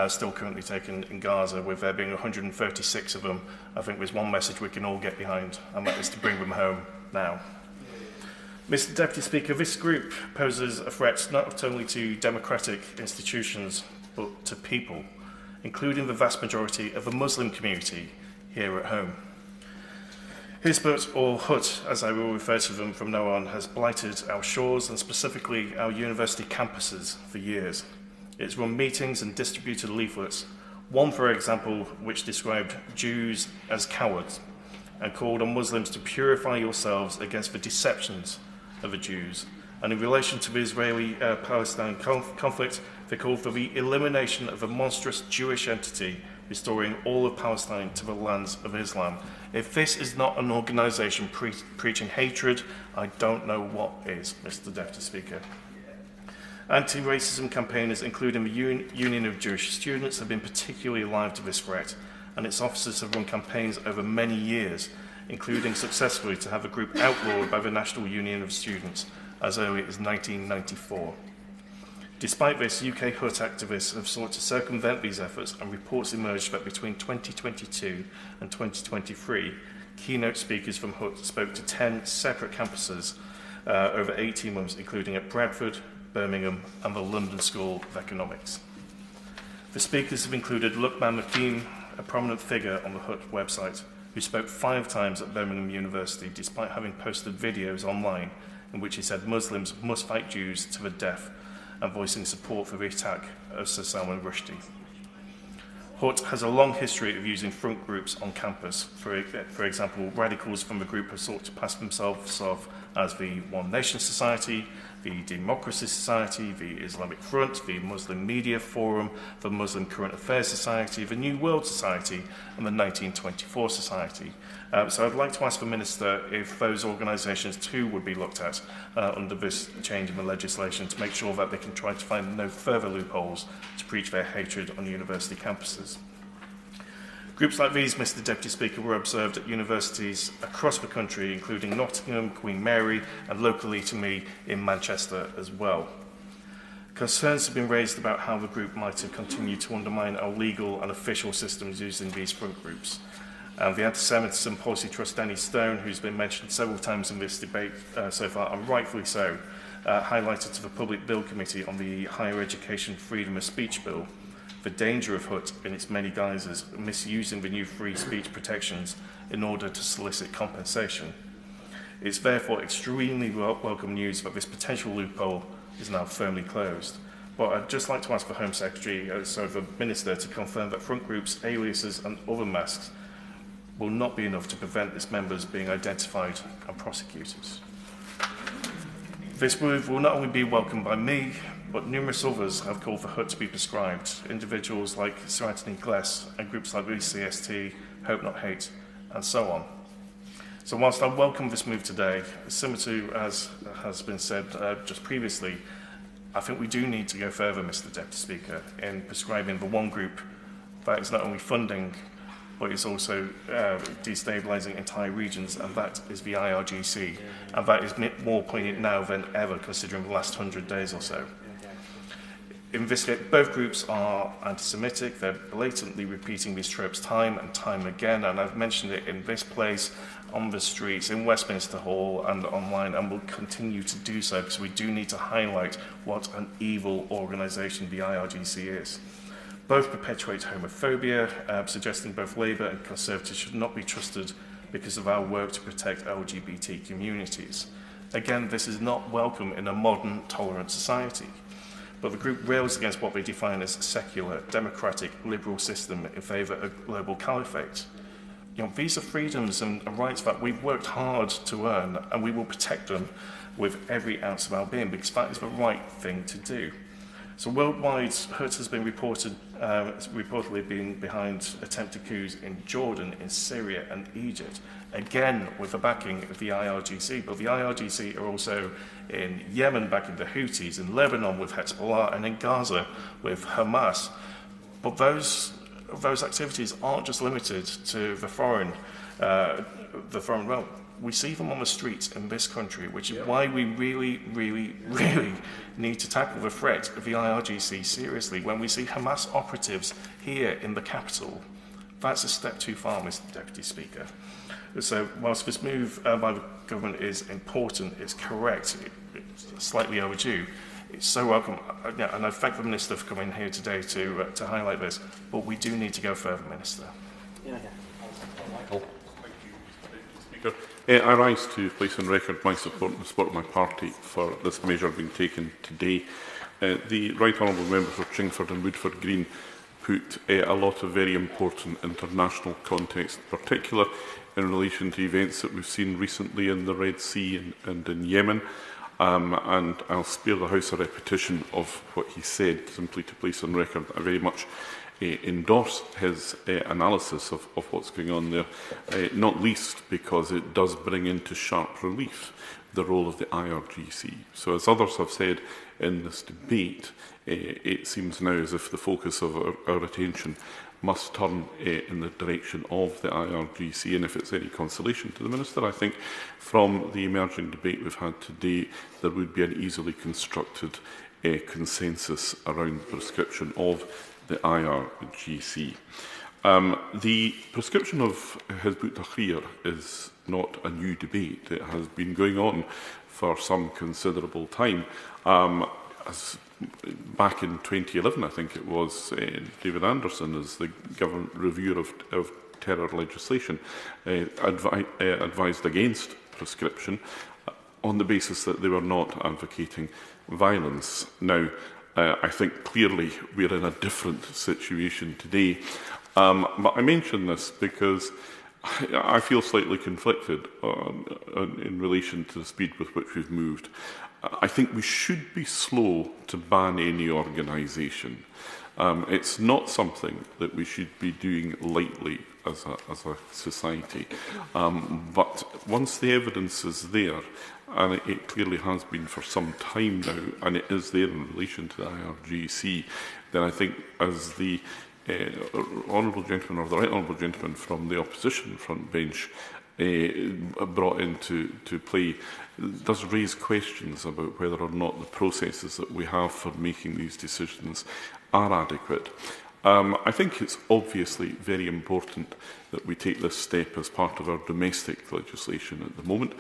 still currently taken in Gaza, with there being 136 of them. I think there's one message we can all get behind, and that is to bring them home now. Mr. Deputy Speaker, this group poses a threat not only to democratic institutions, but to people, including the vast majority of the Muslim community here at home. Hizb or Hut, as I will refer to them from now on, has blighted our shores and specifically our university campuses for years. It's run meetings and distributed leaflets, one, for example, which described Jews as cowards and called on Muslims to purify yourselves against the deceptions of the Jews And in relation to the Israeli-Palestine conflict, they called for the elimination of a monstrous Jewish entity, restoring all of Palestine to the lands of Islam. If this is not an organisation preaching hatred, I don't know what is, Mr. Deputy Speaker. Anti-racism campaigners, including the Union of Jewish Students, have been particularly alive to this threat, and its officers have run campaigns over many years, including successfully to have a group outlawed by the National Union of Students as early as 1994. Despite this, UK Hut activists have sought to circumvent these efforts, and reports emerged that between 2022 and 2023, keynote speakers from Hut spoke to 10 separate campuses over 18 months, including at Bradford, Birmingham, and the London School of Economics. The speakers have included Luqman Hakim, a prominent figure on the Hut website, who spoke 5 times at Birmingham University, despite having posted videos online in which he said Muslims must fight Jews to the death, and voicing support for the attack of Sir Salman Rushdie. Hut has a long history of using front groups on campus. For example, radicals from the group have sought to pass themselves off as the One Nation Society, the Democracy Society, the Islamic Front, the Muslim Media Forum, the Muslim Current Affairs Society, the New World Society, and the 1924 Society. So I'd like to ask the Minister if those organisations too would be looked at under this change in the legislation to make sure that they can try to find no further loopholes to preach their hatred on university campuses. Groups like these, Mr. Deputy Speaker, were observed at universities across the country, including Nottingham, Queen Mary, and locally to me in Manchester as well. Concerns have been raised about how the group might have continued to undermine our legal and official systems using these front groups. The Anti-Semitism Policy Trust Danny Stone, who's been mentioned several times in this debate so far, and rightfully so, highlighted to the Public Bill Committee on the Higher Education Freedom of Speech Bill the danger of Hut in its many guises, misusing the new free speech protections in order to solicit compensation. It's therefore extremely welcome news that this potential loophole is now firmly closed. But I'd just like to ask the Home Secretary, so the Minister, to confirm that front groups, aliases and other masks will not be enough to prevent its members being identified and prosecuted. This move will not only be welcomed by me, but numerous others have called for Hut to be prescribed, individuals like Sir Anthony Gless and groups like VCST, Hope Not Hate, and so on. So whilst I welcome this move today, similar to as has been said just previously, I think we do need to go further, Mr. Deputy Speaker, in prescribing the one group that is not only funding, but it's also destabilising entire regions, and that is the IRGC. And that is more poignant now than ever, considering the last 100 days or so. In this case, both groups are anti-Semitic. They're blatantly repeating these tropes time and time again, and I've mentioned it in this place, on the streets, in Westminster Hall and online, and will continue to do so, because we do need to highlight what an evil organisation the IRGC is. Both perpetuate homophobia, suggesting both Labour and Conservatives should not be trusted because of our work to protect LGBT communities. Again, this is not welcome in a modern, tolerant society. But the group rails against what they define as a secular, democratic, liberal system in favour of global caliphate. These are freedoms and rights that we've worked hard to earn, and we will protect them with every ounce of our being, because that is the right thing to do. So worldwide, Hut has been reportedly been behind attempted coups in Jordan, in Syria and Egypt, again with the backing of the IRGC. But the IRGC are also in Yemen backing the Houthis, in Lebanon with Hezbollah, and in Gaza with Hamas. But those activities aren't just limited to the foreign realm. We see them on the streets in this country, which is why we really, really, really need to tackle the threat of the IRGC seriously. When we see Hamas operatives here in the capital, that's a step too far, Mr. Deputy Speaker. So whilst this move by the government is important, it's correct, it's slightly overdue, it's so welcome, and I thank the Minister for coming here today to highlight this, but we do need to go further, Minister. I rise to place on record my support and the support of my party for this measure being taken today. The Right Honourable Members for Chingford and Woodford Green put a lot of very important international context, in particular in relation to events that we've seen recently in the Red Sea and in Yemen. and I'll spare the House a repetition of what he said, simply to place on record I very much endorse his analysis of what's going on there, not least because it does bring into sharp relief the role of the IRGC. So as others have said in this debate, it seems now as if the focus of our attention must turn in the direction of the IRGC, and if it's any consolation to the Minister, I think from the emerging debate we've had today, there would be an easily constructed consensus around the prescription of the IRGC. The prescription of Hizb ut-Tahrir is not a new debate. It has been going on for some considerable time. Back in 2011, I think it was, David Anderson, as the government reviewer of terror legislation, advised against prescription on the basis that they were not advocating violence. Now, I think clearly we're in a different situation today. But I mention this because I feel slightly conflicted in relation to the speed with which we've moved. I think we should be slow to ban any organisation. It's not something that we should be doing lightly as a society. But once the evidence is there, and it clearly has been for some time now, and it is there in relation to the IRGC, then I think as the honourable gentleman, or the right honourable gentleman from the opposition front bench brought into play, does raise questions about whether or not the processes that we have for making these decisions are adequate. I think it's obviously very important that we take this step as part of our domestic legislation at the moment,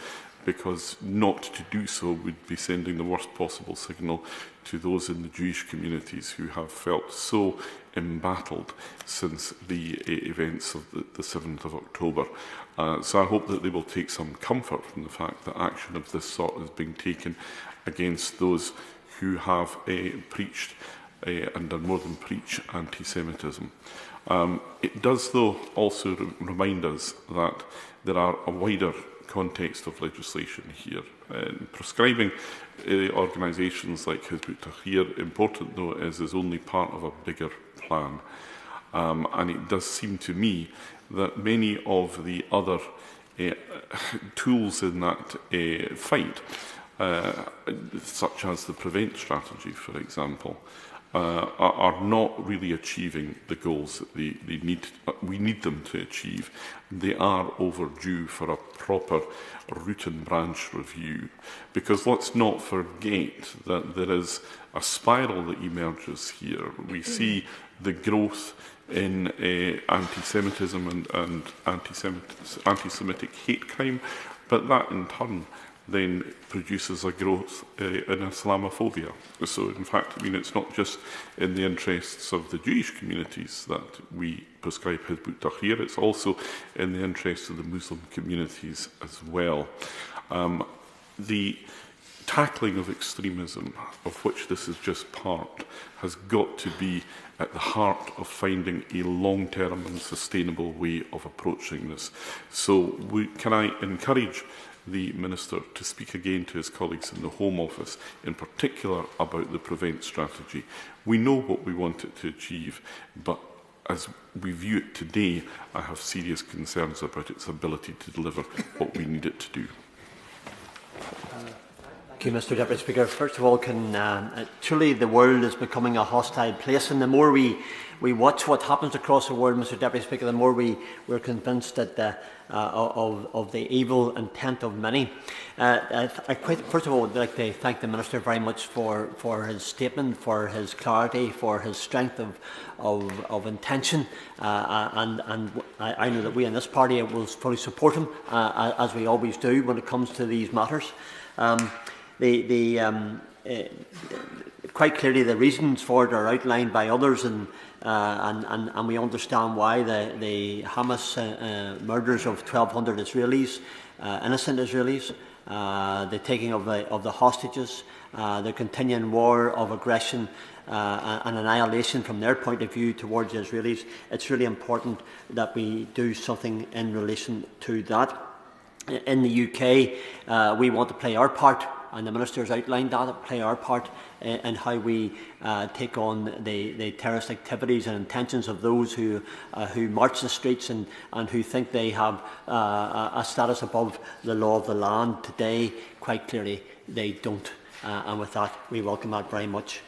because not to do so would be sending the worst possible signal to those in the Jewish communities who have felt so embattled since the events of the 7th of October. So I hope that they will take some comfort from the fact that action of this sort is being taken against those who have preached and done more than preach anti-Semitism. It does, though, also remind us that there are a wider context of legislation here. Prescribing organisations like Hizb ut-Tahrir, important though is only part of a bigger plan. And it does seem to me that many of the other tools in that fight, such as the prevent strategy, for example, are not really achieving the goals that we need them to achieve. They are overdue for a proper root and branch review, because let's not forget that there is a spiral that emerges here. We see the growth in anti-Semitism and anti-Semitic hate crime, but that in turn then produces a growth in Islamophobia. So, in fact, I mean, it's not just in the interests of the Jewish communities that we prescribe Hizb ut-Tahrir, it's also in the interests of the Muslim communities as well. The tackling of extremism, of which this is just part, has got to be at the heart of finding a long-term and sustainable way of approaching this. So can I encourage the Minister to speak again to his colleagues in the Home Office, in particular about the prevent strategy. We know what we want it to achieve, but as we view it today, I have serious concerns about its ability to deliver what we need it to do. Thank you, Mr Deputy Speaker. First of all, truly the world is becoming a hostile place, and the more we watch what happens across the world, Mr Deputy Speaker, the more we're convinced that of the evil intent of many. First of all, I'd like to thank the Minister very much for his statement, for his clarity, for his strength of intention, and I know that we in this party will fully support him, as we always do when it comes to these matters. Quite clearly, the reasons for it are outlined by others, and we understand why the Hamas murders of 1,200 Israelis, innocent Israelis, the taking of the hostages, the continuing war of aggression and annihilation from their point of view towards the Israelis. It's really important that we do something in relation to that. In the UK, we want to play our part, and the Minister has outlined that, play our part in how we take on the terrorist activities and intentions of those who march the streets and who think they have a status above the law of the land. Today, quite clearly, they don't. And with that, we welcome that very much.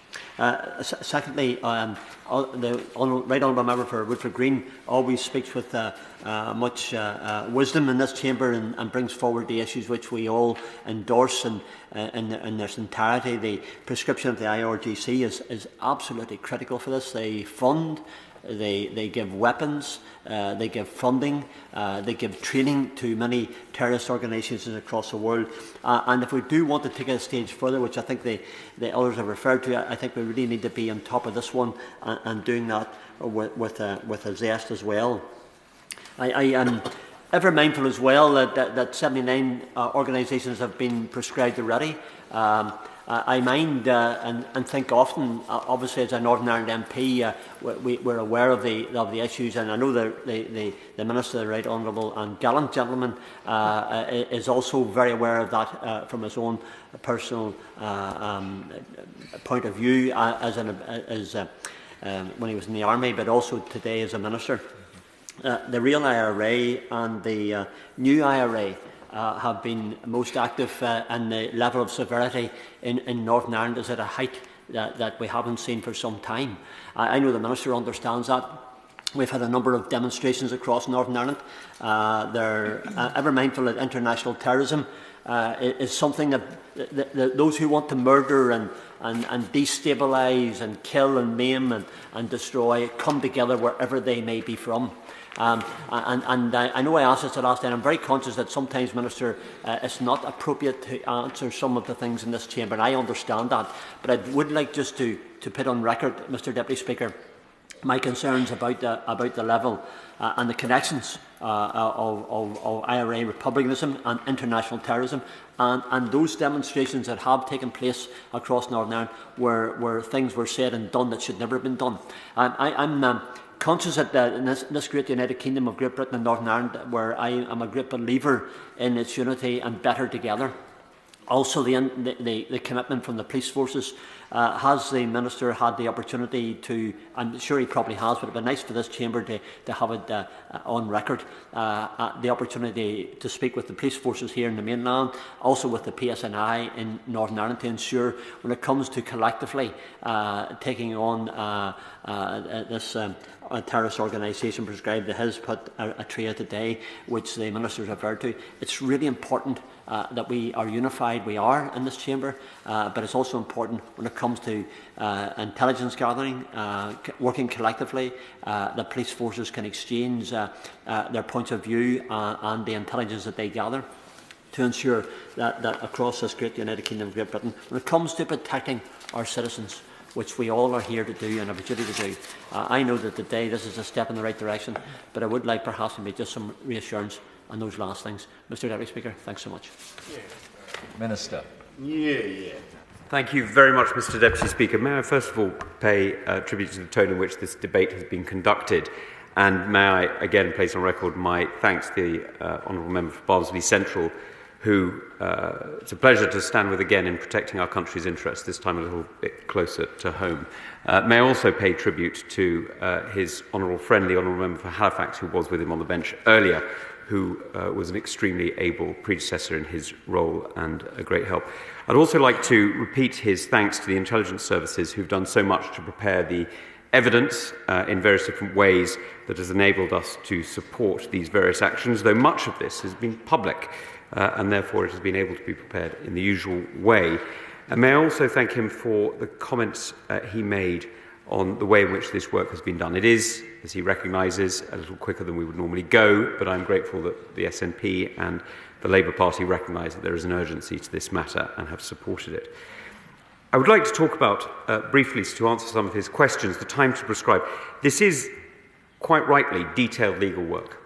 Secondly, the Right Honourable Member for Woodford Green always speaks with much wisdom in this chamber and brings forward the issues which we all endorse in their entirety. The prescription of the IRGC is absolutely critical for this. They fund, they give weapons, they give funding, they give training to many terrorist organisations across the world. And if we do want to take it a stage further, which I think the others have referred to, I think we really need to be on top of this one and doing that with a zest as well. I am ever mindful as well that 79 organisations have been prescribed already. I mind and think often, obviously as a Northern Ireland MP, we're aware of the issues, and I know the Minister, the Right Honourable and gallant gentleman, is also very aware of that from his own personal point of view as when he was in the army, but also today as a Minister. The real IRA and the new IRA have been most active, and the level of severity in Northern Ireland is at a height that we haven't seen for some time. I know the Minister understands that. We've had a number of demonstrations across Northern Ireland. They're ever mindful that international terrorism is something that those who want to murder and destabilise and kill and maim and destroy come together wherever they may be from. And I know I asked this the last time. I'm very conscious that sometimes, Minister, it's not appropriate to answer some of the things in this chamber, and I understand that. But I would like just to put on record, Mr. Deputy Speaker, my concerns about the level and the connections of IRA republicanism and international terrorism, and those demonstrations that have taken place across Northern Ireland where things were said and done that should never have been done. I'm conscious that in this great United Kingdom of Great Britain and Northern Ireland, where I am a great believer in its unity and better together. Also, the commitment from the police forces. Has the Minister had the opportunity to, I'm sure he probably has, but it would be nice for this chamber to have it on record, the opportunity to speak with the police forces here in the mainland, also with the PSNI in Northern Ireland, to ensure when it comes to collectively taking on this terrorist organisation prescribed, the His put a trio today, which the Minister's referred to. It's really important that we are unified. We are in this chamber, but it's also important when it comes to intelligence gathering, working collectively. The police forces can exchange their points of view and the intelligence that they gather to ensure that across this great United Kingdom of Great Britain, when it comes to protecting our citizens, which we all are here to do and have a duty to do. I know that today this is a step in the right direction, but I would like perhaps to make just some reassurance on those last things. Mr. Deputy Speaker, thanks so much. Minister. Thank you very much, Mr. Deputy Speaker. May I first of all pay tribute to the tone in which this debate has been conducted, and may I again place on record my thanks to the Honourable Member for Barnsley Central, who it's a pleasure to stand with again in protecting our country's interests, this time a little bit closer to home. May I also pay tribute to his honourable friend, the Honourable Member for Halifax, who was with him on the bench earlier, who was an extremely able predecessor in his role and a great help. I'd also like to repeat his thanks to the intelligence services who've done so much to prepare the evidence in various different ways that has enabled us to support these various actions, though much of this has been public. And therefore it has been able to be prepared in the usual way. And may I also thank him for the comments he made on the way in which this work has been done. It is, as he recognises, a little quicker than we would normally go, but I'm grateful that the SNP and the Labour Party recognise that there is an urgency to this matter and have supported it. I would like to talk about, briefly, to answer some of his questions, the time to prescribe. This is, quite rightly, detailed legal work.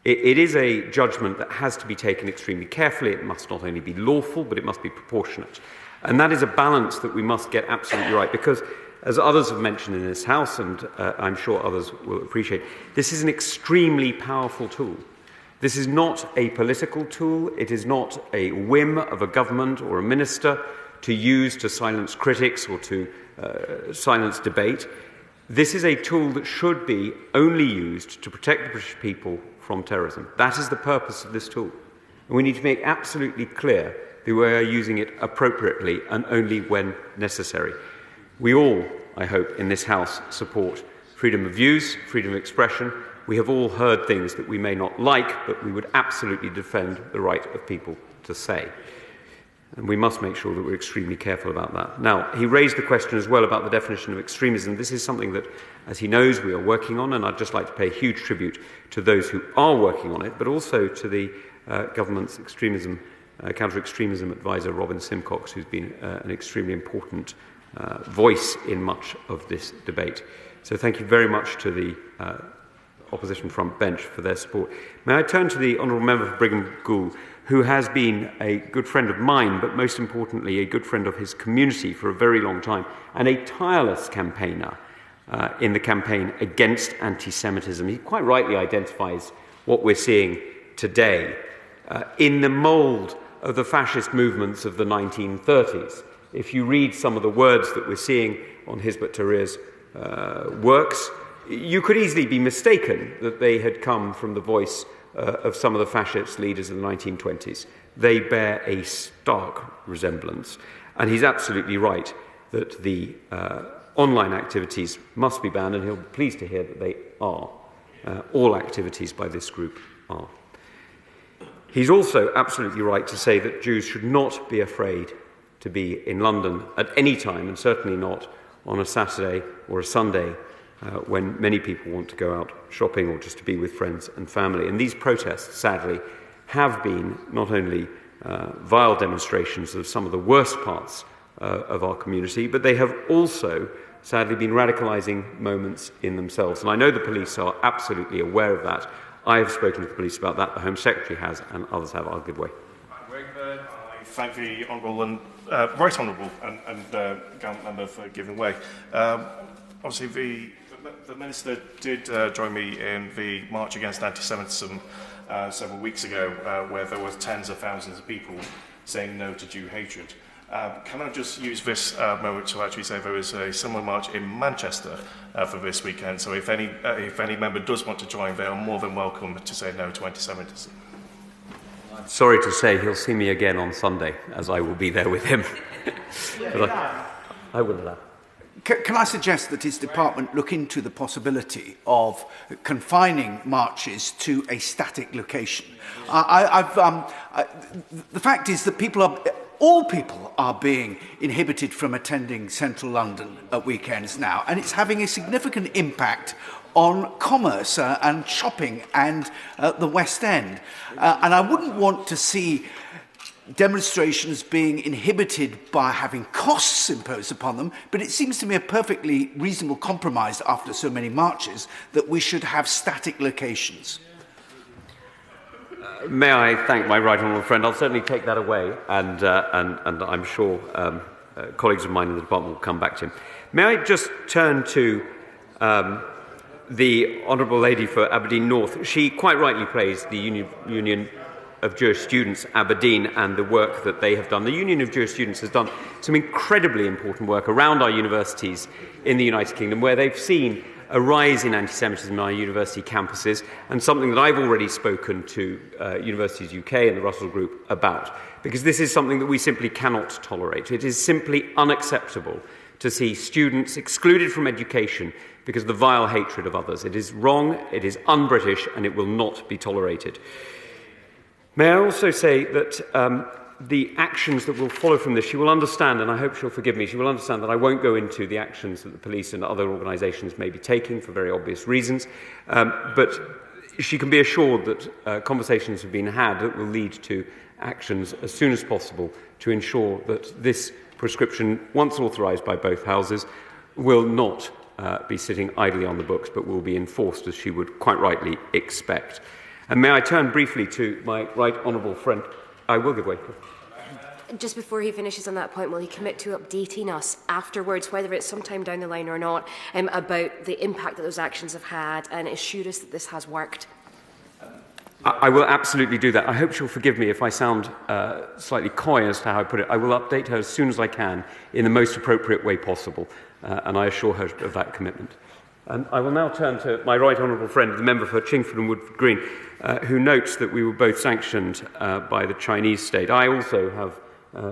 It is a judgment that has to be taken extremely carefully. It must not only be lawful, but it must be proportionate. And that is a balance that we must get absolutely right, because, as others have mentioned in this House, and I'm sure others will appreciate, this is an extremely powerful tool. This is not a political tool. It is not a whim of a government or a minister to use to silence critics or to silence debate. This is a tool that should be only used to protect the British people from terrorism. That is the purpose of this tool. And we need to make absolutely clear that we are using it appropriately and only when necessary. We all, I hope, in this House support freedom of views, freedom of expression. We have all heard things that we may not like, but we would absolutely defend the right of people to say. And we must make sure that we're extremely careful about that. Now, he raised the question as well about the definition of extremism. This is something that, as he knows, we are working on, and I'd just like to pay huge tribute to those who are working on it, but also to the government's counter-extremism advisor, Robin Simcox, who's been an extremely important voice in much of this debate. So thank you very much to the opposition front bench for their support. May I turn to the Honourable Member for Brigg and Goole, who has been a good friend of mine, but most importantly a good friend of his community for a very long time, and a tireless campaigner in the campaign against anti-Semitism. He quite rightly identifies what we're seeing today in the mould of the fascist movements of the 1930s. If you read some of the words that we're seeing on Hizb ut-Tahrir's works, you could easily be mistaken that they had come from the voice of some of the fascist leaders of the 1920s. They bear a stark resemblance. And he's absolutely right that the online activities must be banned, and he'll be pleased to hear that they are. All activities by this group are. He's also absolutely right to say that Jews should not be afraid to be in London at any time, and certainly not on a Saturday or a Sunday when many people want to go out shopping or just to be with friends and family. And these protests, sadly, have been not only vile demonstrations of some of the worst parts of our community, but they have also, sadly, been radicalising moments in themselves. And I know the police are absolutely aware of that. I have spoken to the police about that, the Home Secretary has, and others have. I'll give way. Wakeford, I thank the Honourable and Right Honourable and gallant member for giving way. Obviously, the Minister did join me in the March Against Anti-Semitism several weeks ago, where there were tens of thousands of people saying no to Jew hatred. Can I just use this moment to actually say there is a similar march in Manchester for this weekend, so if any member does want to join, they are more than welcome to say no to anti-Semitism. I'm sorry to say he'll see me again on Sunday, as I will be there with him. But I will allow. Can I suggest that his department look into the possibility of confining marches to a static location? The fact is that all people are being inhibited from attending central London at weekends now, and it's having a significant impact on commerce and shopping and the West End. And I wouldn't want to see demonstrations being inhibited by having costs imposed upon them, but it seems to me a perfectly reasonable compromise after so many marches that we should have static locations. May I thank my right honourable friend? I'll certainly take that away, and I'm sure colleagues of mine in the department will come back to him. May I just turn to the honourable lady for Aberdeen North? She quite rightly praised the Union of Jewish Students, Aberdeen, and the work that they have done. The Union of Jewish Students has done some incredibly important work around our universities in the United Kingdom, where they've seen a rise in anti-Semitism in our university campuses, and something that I've already spoken to Universities UK and the Russell Group about, because this is something that we simply cannot tolerate. It is simply unacceptable to see students excluded from education because of the vile hatred of others. It is wrong, it is un-British, and it will not be tolerated. May I also say that the actions that will follow from this, she will understand, and I hope she'll forgive me, she will understand that I won't go into the actions that the police and other organisations may be taking for very obvious reasons, but she can be assured that conversations have been had that will lead to actions as soon as possible to ensure that this prescription, once authorised by both houses, will not be sitting idly on the books, but will be enforced as she would quite rightly expect. And may I turn briefly to my right honourable friend? I will give way. Just before he finishes on that point, will he commit to updating us afterwards, whether it's sometime down the line or not, about the impact that those actions have had, and assure us that this has worked? I will absolutely do that. I hope she'll forgive me if I sound slightly coy as to how I put it. I will update her as soon as I can in the most appropriate way possible, and I assure her of that commitment. And I will now turn to my right honourable friend, the member for Chingford and Woodford Green, who notes that we were both sanctioned by the Chinese state. I also have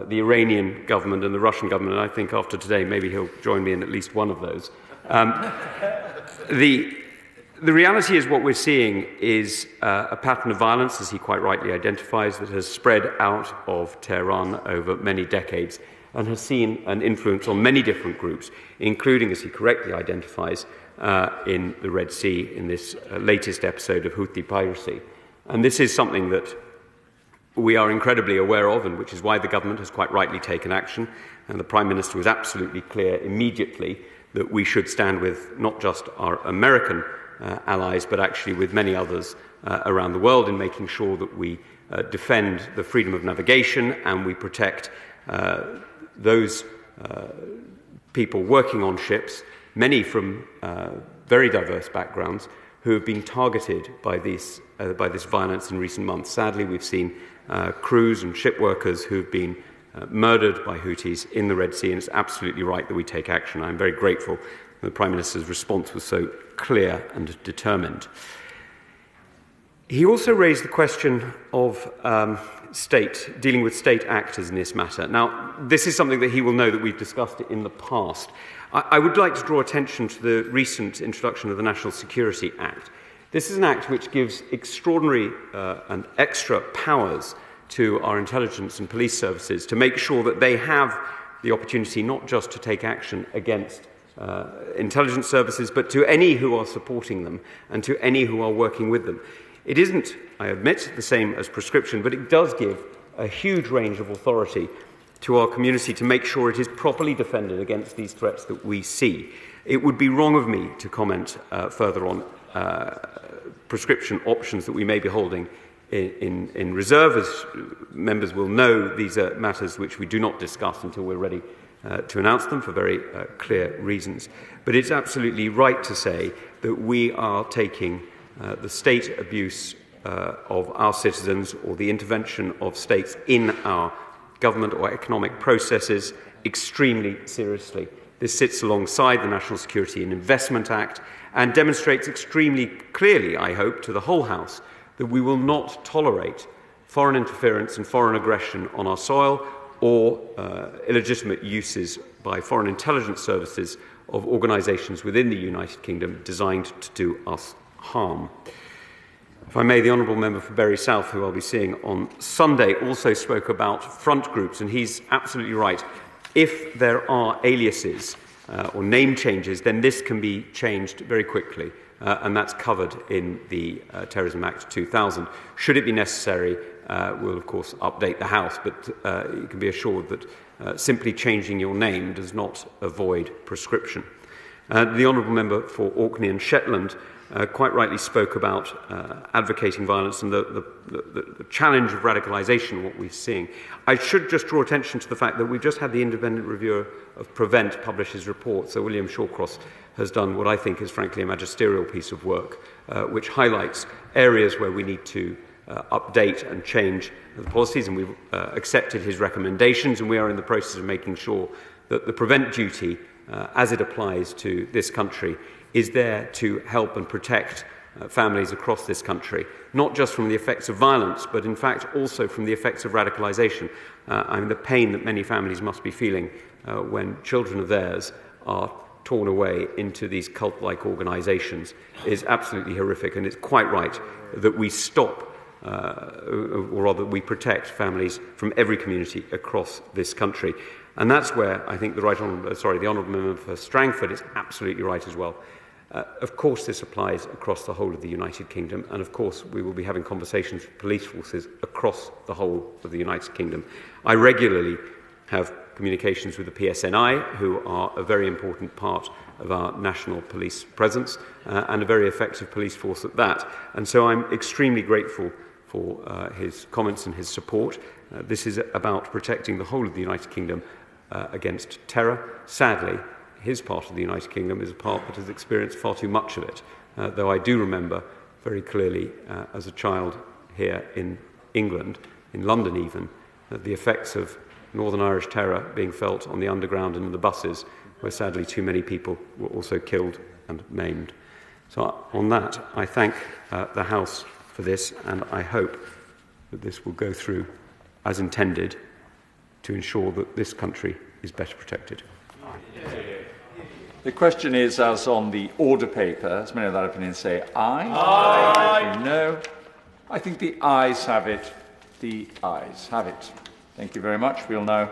the Iranian government and the Russian government, and I think after today maybe he'll join me in at least one of those. The reality is what we're seeing is a pattern of violence, as he quite rightly identifies, that has spread out of Tehran over many decades and has seen an influence on many different groups, including, as he correctly identifies, in the Red Sea in this latest episode of Houthi piracy. And this is something that we are incredibly aware of, and which is why the government has quite rightly taken action. And the Prime Minister was absolutely clear immediately that we should stand with not just our American allies, but actually with many others around the world in making sure that we defend the freedom of navigation and we protect those people working on ships, many from very diverse backgrounds, who have been targeted by this violence in recent months. Sadly, we've seen crews and ship workers who have been murdered by Houthis in the Red Sea, and it's absolutely right that we take action. I'm very grateful that the Prime Minister's response was so clear and determined. He also raised the question of dealing with state actors in this matter. Now, this is something that he will know that we've discussed it in the past. I would like to draw attention to the recent introduction of the National Security Act. This is an act which gives extraordinary and extra powers to our intelligence and police services to make sure that they have the opportunity not just to take action against intelligence services, but to any who are supporting them and to any who are working with them. It isn't, I admit, the same as prescription, but it does give a huge range of authority to our community to make sure it is properly defended against these threats that we see. It would be wrong of me to comment further on prescription options that we may be holding in reserve. As members will know, these are matters which we do not discuss until we're ready to announce them for very clear reasons. But it's absolutely right to say that we are taking the state abuse of our citizens or the intervention of states in our government or economic processes extremely seriously. This sits alongside the National Security and Investment Act and demonstrates extremely clearly, I hope, to the whole House that we will not tolerate foreign interference and foreign aggression on our soil or illegitimate uses by foreign intelligence services of organisations within the United Kingdom designed to do us harm. If I may, the Honourable Member for Bury South, who I'll be seeing on Sunday, also spoke about front groups, and he's absolutely right. If there are aliases or name changes, then this can be changed very quickly, and that's covered in the Terrorism Act 2000. Should it be necessary, we'll of course update the House, but you can be assured that simply changing your name does not avoid prescription. The Honourable Member for Orkney and Shetland quite rightly spoke about advocating violence and the challenge of radicalisation, what we're seeing. I should just draw attention to the fact that we've just had the independent reviewer of Prevent publish his report. So William Shawcross has done what I think is frankly a magisterial piece of work, which highlights areas where we need to update and change the policies, and we've accepted his recommendations, and we are in the process of making sure that the Prevent duty, as it applies to this country, is there to help and protect families across this country, not just from the effects of violence, but in fact also from the effects of radicalisation. I mean, the pain that many families must be feeling when children of theirs are torn away into these cult-like organisations is absolutely horrific, and it's quite right that we stop, or rather we protect families from every community across this country. And that's where I think the Honourable Member for Strangford is absolutely right as well. Of course, this applies across the whole of the United Kingdom, and of course, we will be having conversations with police forces across the whole of the United Kingdom. I regularly have communications with the PSNI, who are a very important part of our national police presence and a very effective police force at that. And so I'm extremely grateful for his comments and his support. This is about protecting the whole of the United Kingdom against terror. Sadly, his part of the United Kingdom is a part that has experienced far too much of it, though I do remember very clearly as a child here in England, in London even, the effects of Northern Irish terror being felt on the underground and in the buses, where sadly too many people were also killed and maimed. So on that, I thank the House for this, and I hope that this will go through as intended to ensure that this country is better protected. The question is, as on the order paper, as many of that opinion say aye. Aye. No. I think the ayes have it. The ayes have it. Thank you very much. We'll now